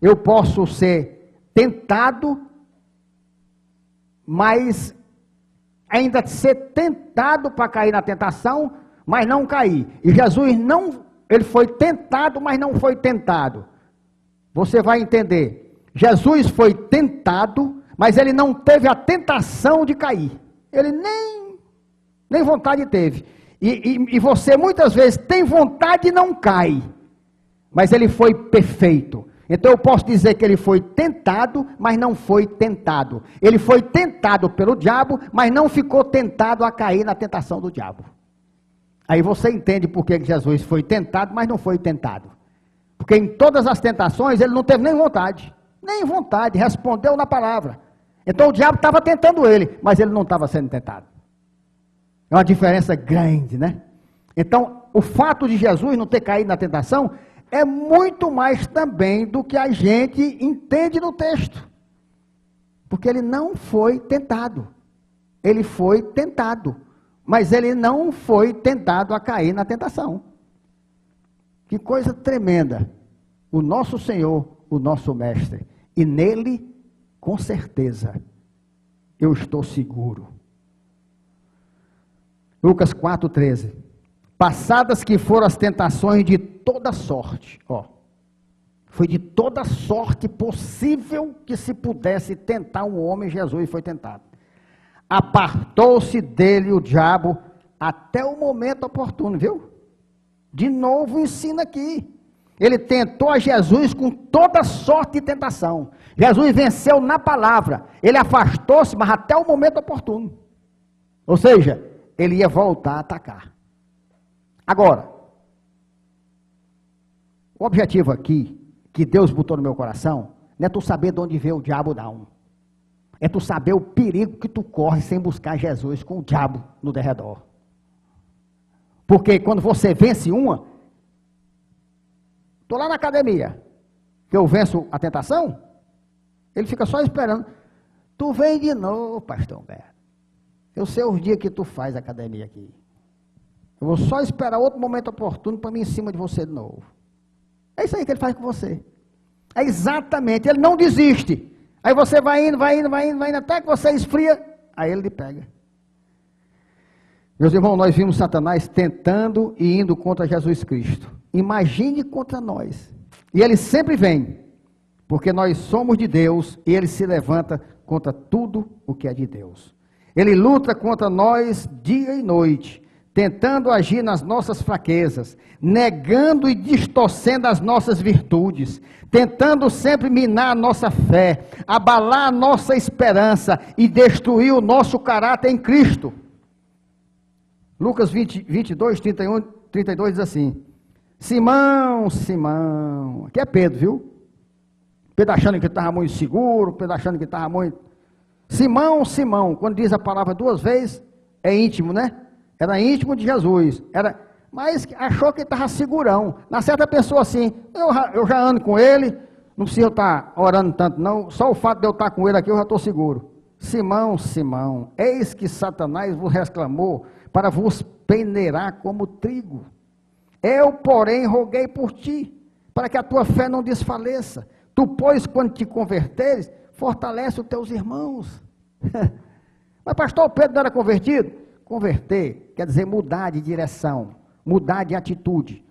Speaker 2: eu posso ser tentado, mas ainda ser tentado para cair na tentação, mas não cair. E Jesus ele foi tentado, mas não foi tentado. Você vai entender. Jesus foi tentado, mas ele não teve a tentação de cair. Ele nem vontade teve. E você muitas vezes tem vontade e não cai. Mas ele foi perfeito. Então eu posso dizer que ele foi tentado, mas não foi tentado. Ele foi tentado pelo diabo, mas não ficou tentado a cair na tentação do diabo. Aí você entende por que Jesus foi tentado, mas não foi tentado. Porque em todas as tentações ele não teve nem vontade, respondeu na palavra. Então o diabo estava tentando ele, mas ele não estava sendo tentado. É uma diferença grande, né? Então, o fato de Jesus não ter caído na tentação é muito mais também do que a gente entende no texto. Porque ele não foi tentado. Ele foi tentado, mas ele não foi tentado a cair na tentação. Que coisa tremenda. O nosso Senhor, o nosso Mestre. E nele, com certeza, eu estou seguro. Lucas 4,13. Passadas que foram as tentações de toda sorte, foi de toda sorte possível que se pudesse tentar um homem, Jesus foi tentado. Apartou-se dele o diabo até o momento oportuno, viu? De novo ensina aqui. Ele tentou a Jesus com toda sorte de tentação. Jesus venceu na palavra. Ele afastou-se, mas até o momento oportuno. Ou seja, ele ia voltar a atacar. Agora, o objetivo aqui, que Deus botou no meu coração, não é tu saber de onde veio o diabo, não. É tu saber o perigo que tu corre sem buscar Jesus com o diabo no derredor. Porque quando você vence uma, estou lá na academia, que eu venço a tentação, ele fica só esperando. Tu vem de novo, pastor Humberto. Eu sei os dias que tu faz academia aqui. Eu vou só esperar outro momento oportuno para mim em cima de você de novo. É isso aí que ele faz com você. É exatamente, ele não desiste. Aí você vai indo, até que você esfria, aí ele lhe pega. Meus irmãos, nós vimos Satanás tentando e indo contra Jesus Cristo. Imagine contra nós. E ele sempre vem, porque nós somos de Deus e ele se levanta contra tudo o que é de Deus. Ele luta contra nós dia e noite, tentando agir nas nossas fraquezas, negando e distorcendo as nossas virtudes, tentando sempre minar a nossa fé, abalar a nossa esperança e destruir o nosso caráter em Cristo. Lucas 22, 31, 32 diz assim: Simão, Simão, aqui é Pedro, viu? Pedro achando que estava muito seguro, Pedro achando que estava muito... Simão, Simão, quando diz a palavra duas vezes, é íntimo, né? Era íntimo de Jesus, mas achou que estava segurão. Na certa pessoa assim, eu já ando com ele, não precisa estar orando tanto não, só o fato de eu estar com ele aqui eu já estou seguro. Simão, Simão, eis que Satanás vos reclamou para vos peneirar como trigo. Eu, porém, roguei por ti, para que a tua fé não desfaleça. Tu, pois, quando te converteres, fortalece os teus irmãos. Mas pastor, Pedro não era convertido? Converter quer dizer mudar de direção, mudar de atitude.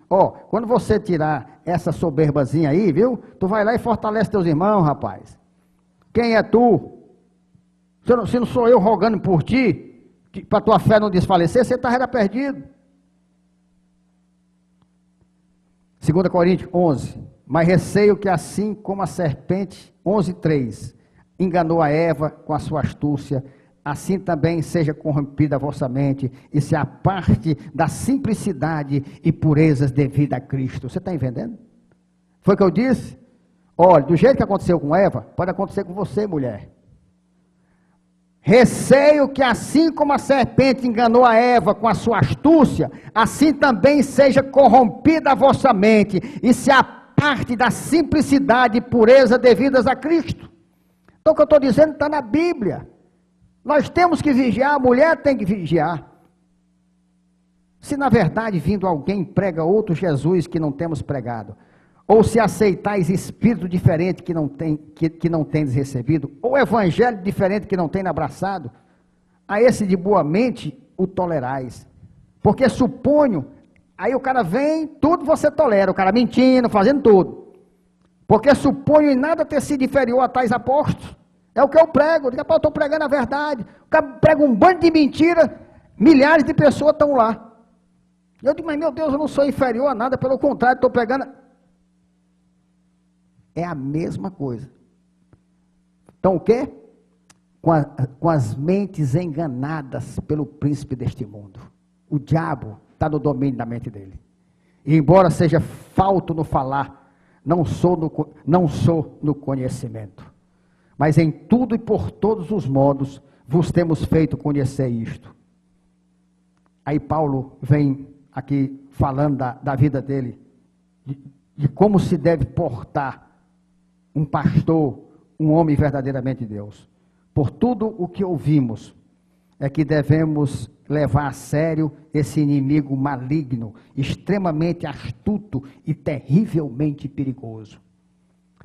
Speaker 2: Quando você tirar essa soberbazinha aí, viu? Tu vai lá e fortalece teus irmãos, rapaz. Quem é tu? Se não sou eu rogando por ti, para tua fé não desfalecer, você está perdido. 2 Coríntios 11. Mas receio que assim como a serpente, 11:3, enganou a Eva com a sua astúcia, assim também seja corrompida a vossa mente e se aparte da simplicidade e purezas devidas a Cristo. Você está entendendo? Foi o que eu disse? Olha, do jeito que aconteceu com Eva, pode acontecer com você, mulher. Receio que assim como a serpente enganou a Eva com a sua astúcia, assim também seja corrompida a vossa mente e se aparte da simplicidade e pureza devidas a Cristo. Então o que eu estou dizendo está na Bíblia. Nós temos que vigiar, a mulher tem que vigiar. Se na verdade vindo alguém prega outro Jesus que não temos pregado, ou se aceitais espírito diferente que não tendes recebido, ou evangelho diferente que não tendes abraçado, a esse de boa mente o tolerais. Porque suponho, aí o cara vem, tudo você tolera, o cara mentindo, fazendo tudo. Porque suponho em nada ter sido inferior a tais apóstolos. É o que eu prego, eu estou pregando a verdade. O cara prega um bando de mentira, milhares de pessoas estão lá. Eu digo, mas meu Deus, eu não sou inferior a nada, pelo contrário, estou pregando... É a mesma coisa. Então o quê? Com as mentes enganadas pelo príncipe deste mundo. O diabo está no domínio da mente dele. E embora seja falto no falar, não sou no conhecimento. Mas em tudo e por todos os modos, vos temos feito conhecer isto. Aí Paulo vem aqui falando da vida dele, de como se deve portar um pastor, um homem verdadeiramente de Deus. Por tudo o que ouvimos, é que devemos levar a sério esse inimigo maligno, extremamente astuto e terrivelmente perigoso.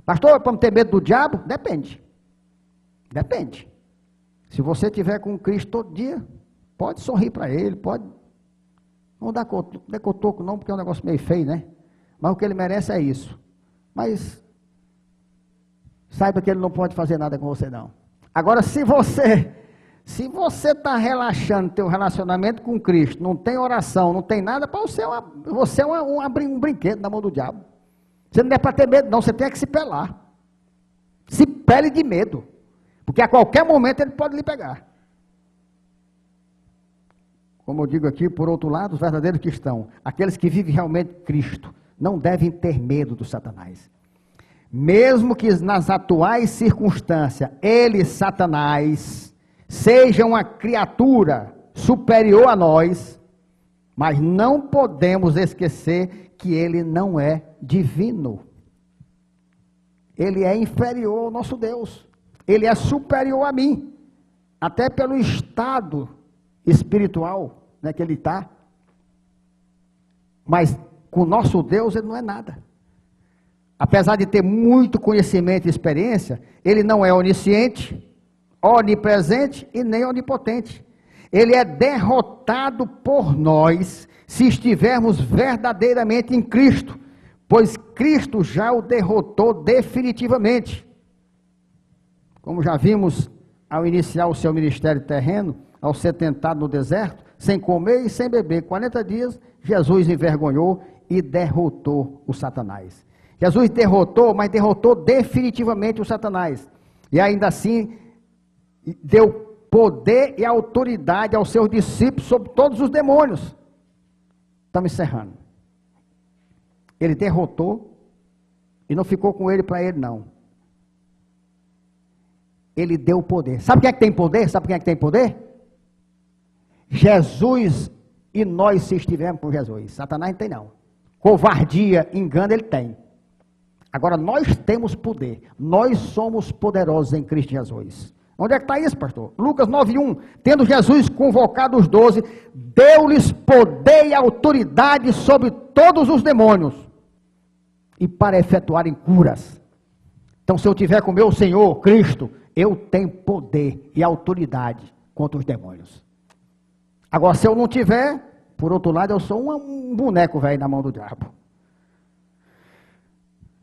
Speaker 2: Pastor, vamos ter medo do diabo? Depende. Depende. Se você estiver com Cristo todo dia, pode sorrir para ele, pode. Não dá cotoco não, porque é um negócio meio feio, né? Mas o que ele merece é isso. Mas saiba que ele não pode fazer nada com você não. Agora, se você está relaxando teu relacionamento com Cristo, não tem oração, não tem nada, para você é um brinquedo na mão do diabo. Você não é para ter medo não, você tem que se pelar. Se pele de medo. Porque a qualquer momento ele pode lhe pegar. Como eu digo aqui, por outro lado, os verdadeiros cristãos, aqueles que vivem realmente Cristo, não devem ter medo do Satanás. Mesmo que nas atuais circunstâncias, ele, Satanás, seja uma criatura superior a nós, mas não podemos esquecer que ele não é divino. Ele é inferior ao nosso Deus. Ele é superior a mim, até pelo estado espiritual, né, que ele está. Mas com o nosso Deus ele não é nada. Apesar de ter muito conhecimento e experiência, ele não é onisciente, onipresente e nem onipotente. Ele é derrotado por nós, se estivermos verdadeiramente em Cristo, pois Cristo já o derrotou definitivamente. Como já vimos ao iniciar o seu ministério terreno, ao ser tentado no deserto, sem comer e sem beber, 40 dias, Jesus envergonhou e derrotou o Satanás. Jesus derrotou, mas derrotou definitivamente o Satanás. E ainda assim, deu poder e autoridade aos seus discípulos sobre todos os demônios. Estamos encerrando. Ele derrotou e não ficou com ele para ele, não. Ele deu poder. Sabe quem é que tem poder? Sabe quem é que tem poder? Jesus e nós se estivermos com Jesus. Satanás não tem não. Covardia, engano ele tem. Agora nós temos poder. Nós somos poderosos em Cristo Jesus. Onde é que está isso, pastor? Lucas 9:1. Tendo Jesus convocado os 12, deu-lhes poder e autoridade sobre todos os demônios e para efetuarem curas. Então, se eu tiver com o meu Senhor, Cristo, eu tenho poder e autoridade contra os demônios. Agora, se eu não tiver, por outro lado, eu sou um boneco velho na mão do diabo.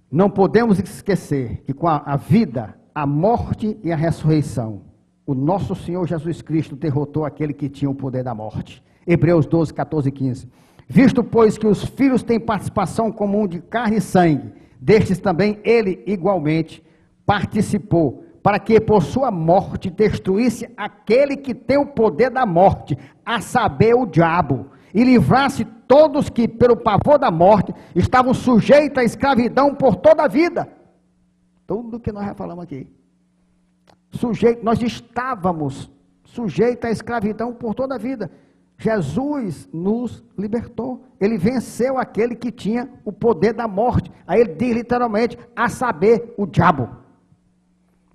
Speaker 2: Não podemos esquecer que com a vida, a morte e a ressurreição, o nosso Senhor Jesus Cristo derrotou aquele que tinha o poder da morte. Hebreus 12, 14 e 15. Visto, pois, que os filhos têm participação comum de carne e sangue, destes também ele igualmente participou, para que por sua morte destruísse aquele que tem o poder da morte, a saber, o diabo, e livrasse todos que, pelo pavor da morte, estavam sujeitos à escravidão por toda a vida. Tudo que nós já falamos aqui. Nós estávamos sujeitos à escravidão por toda a vida. Jesus nos libertou. Ele venceu aquele que tinha o poder da morte. Aí ele diz literalmente, a saber, o diabo.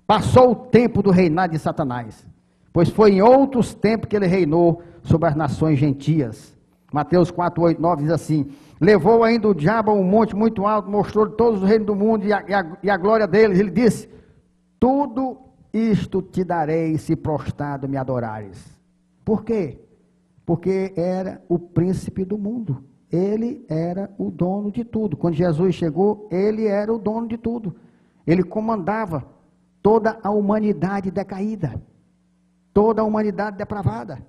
Speaker 2: Passou o tempo do reinado de Satanás, pois foi em outros tempos que ele reinou sobre as nações gentias. Mateus 4, 8, 9 diz assim, levou ainda o diabo a um monte muito alto, mostrou todos os reinos do mundo e a glória deles. Ele disse, tudo isto te darei se prostrado me adorares. Por quê? Porque era o príncipe do mundo. Ele era o dono de tudo. Quando Jesus chegou, ele era o dono de tudo. Ele comandava toda a humanidade decaída, toda a humanidade depravada.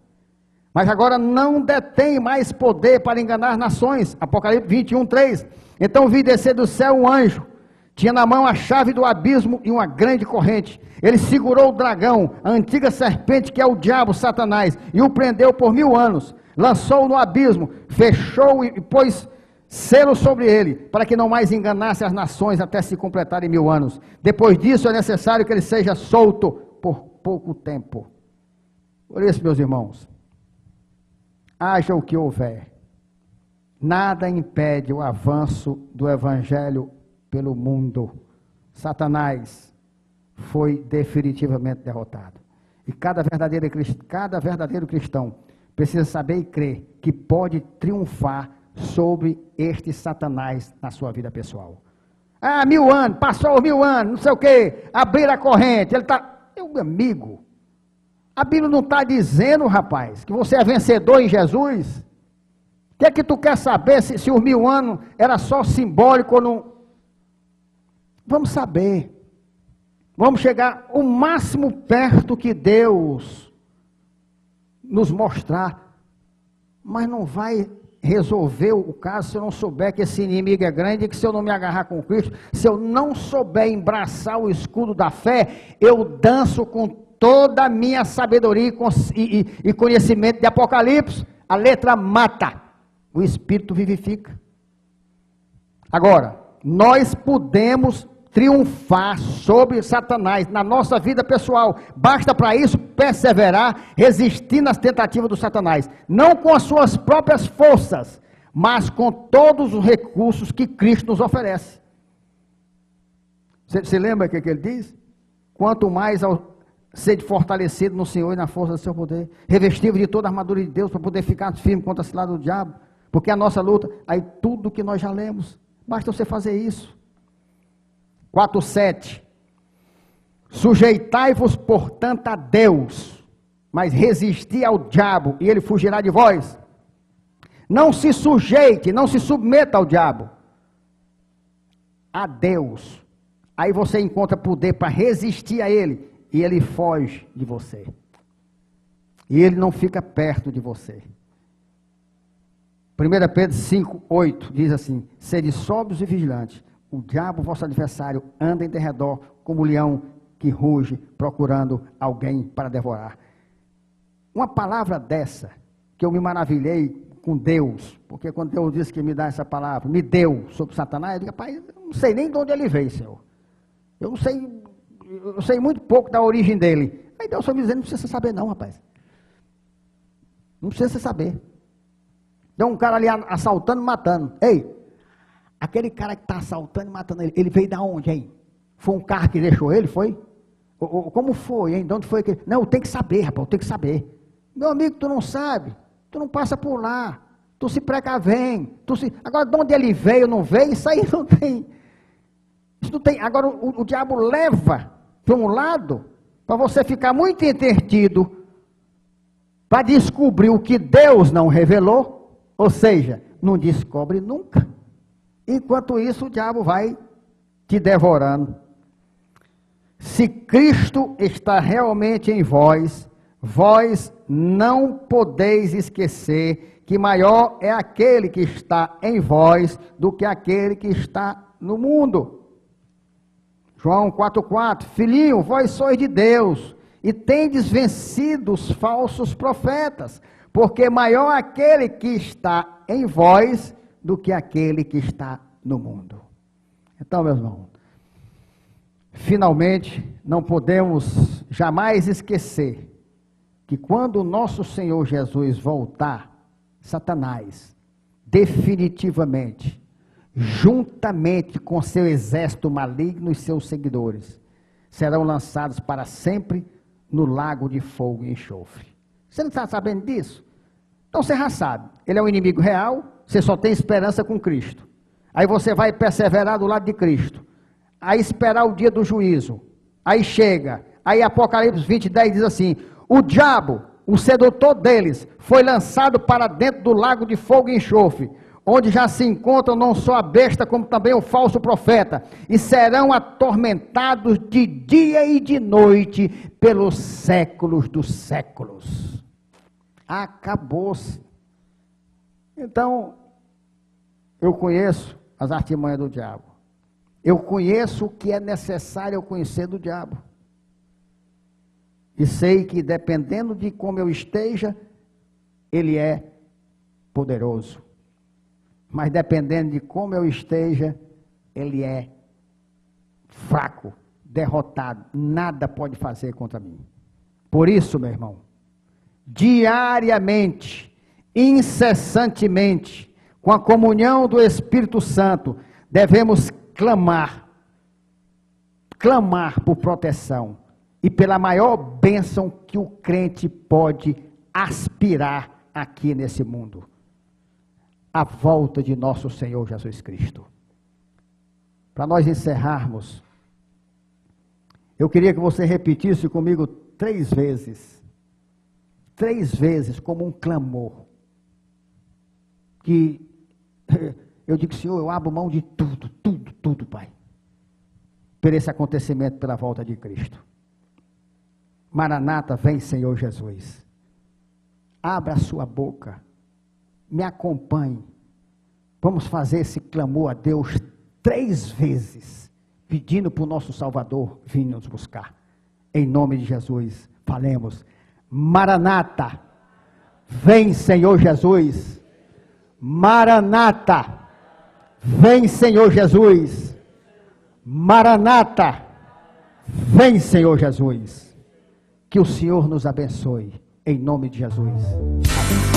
Speaker 2: Mas agora não detém mais poder para enganar nações. Apocalipse 21, 3. Então vi descer do céu um anjo, Tinha na mão a chave do abismo e uma grande corrente. Ele segurou o dragão, a antiga serpente que é o diabo, Satanás, e o prendeu por 1000 anos. Lançou-o no abismo, fechou e pôs selo sobre ele, para que não mais enganasse as nações até se completarem 1000 anos. Depois disso é necessário que ele seja solto por pouco tempo. Por isso, meus irmãos, haja o que houver, nada impede o avanço do evangelho pelo mundo. Satanás foi definitivamente derrotado. E cada verdadeiro cristão precisa saber e crer que pode triunfar sobre este Satanás na sua vida pessoal. 1000 anos, passou 1000 anos, não sei o quê, abrir a corrente, ele está... Meu amigo, a Bíblia não está dizendo, rapaz, que você é vencedor em Jesus. O que é que tu quer saber se os 1000 anos era só simbólico ou não? Vamos saber. Vamos chegar o máximo perto que Deus nos mostrar. Mas não vai resolver o caso se eu não souber que esse inimigo é grande, e que se eu não me agarrar com Cristo, se eu não souber embraçar o escudo da fé, eu danço com toda a minha sabedoria e conhecimento de Apocalipse. A letra mata, o Espírito vivifica. Agora, nós podemos triunfar sobre Satanás na nossa vida pessoal. Basta para isso perseverar, resistir nas tentativas do Satanás. Não com as suas próprias forças, mas com todos os recursos que Cristo nos oferece. Você lembra o que ele diz? Quanto mais sede fortalecido no Senhor e na força do seu poder, revestido de toda a armadura de Deus, para poder ficar firme contra a cilada do diabo. Porque a nossa luta, aí tudo que nós já lemos, basta você fazer isso. 4:7. Sujeitai-vos, portanto, a Deus, mas resisti ao diabo, e ele fugirá de vós. Não se sujeite, não se submeta ao diabo, a Deus. Aí você encontra poder para resistir a ele, e ele foge de você. E ele não fica perto de você. 1 Pedro 5:8 diz assim: sede sóbrios e vigilantes. O diabo, vosso adversário, anda em derredor como um leão que ruge, procurando alguém para devorar. Uma palavra dessa, que eu me maravilhei com Deus, porque quando Deus disse que me dá essa palavra, me deu sobre Satanás, eu digo, rapaz, eu não sei nem de onde ele veio, Senhor. Eu sei muito pouco da origem dele. Aí Deus só me dizendo, não precisa saber não, rapaz. Não precisa saber. Tem um cara ali assaltando e matando. Ei, aquele cara que está assaltando e matando ele veio da onde, hein? Foi um carro que deixou ele, foi? Como foi, hein? De onde foi que... Não, eu tenho que saber, rapaz, eu tenho que saber. Meu amigo, tu não sabe, tu não passa por lá, tu se precavém, agora de onde ele veio, não veio, isso aí não tem. Isso não tem. Agora o diabo leva para um lado, para você ficar muito entretido, para descobrir o que Deus não revelou, ou seja, não descobre nunca. Enquanto isso, o diabo vai te devorando. Se Cristo está realmente em vós, vós não podeis esquecer que maior é aquele que está em vós do que aquele que está no mundo. João 4,4: Filhinho, vós sois de Deus e tendes vencido os falsos profetas, porque maior aquele que está em vós do que aquele que está no mundo. Então, meus irmãos, finalmente, não podemos jamais esquecer que quando o nosso Senhor Jesus voltar, Satanás, definitivamente, juntamente com seu exército maligno e seus seguidores, serão lançados para sempre no lago de fogo e enxofre. Você não está sabendo disso? Então você já sabe, ele é um inimigo real, você só tem esperança com Cristo. Aí você vai perseverar do lado de Cristo. Aí esperar o dia do juízo. Aí chega. Aí Apocalipse 20:10 diz assim: o diabo, o sedutor deles, foi lançado para dentro do lago de fogo e enxofre, onde já se encontram não só a besta, como também o falso profeta, e serão atormentados de dia e de noite pelos séculos dos séculos. Acabou-se. Então, eu conheço as artimanhas do diabo. Eu conheço o que é necessário eu conhecer do diabo. E sei que dependendo de como eu esteja, ele é poderoso. Mas dependendo de como eu esteja, ele é fraco, derrotado. Nada pode fazer contra mim. Por isso, meu irmão, diariamente, incessantemente, com a comunhão do Espírito Santo, devemos clamar por proteção e pela maior bênção que o crente pode aspirar aqui nesse mundo. A volta de nosso Senhor Jesus Cristo. Para nós encerrarmos, eu queria que você repetisse comigo 3 vezes. 3 vezes como um clamor. Que eu digo, Senhor, eu abro mão de tudo, Pai. Por esse acontecimento, pela volta de Cristo. Maranata, vem, Senhor Jesus. Abra a sua boca. Me acompanhe. Vamos fazer esse clamor a Deus 3 vezes. Pedindo para o nosso Salvador vir nos buscar. Em nome de Jesus, falemos. Maranata, vem, Senhor Jesus. Maranata, vem, Senhor Jesus. Maranata, vem, Senhor Jesus. Que o Senhor nos abençoe, em nome de Jesus. Amém.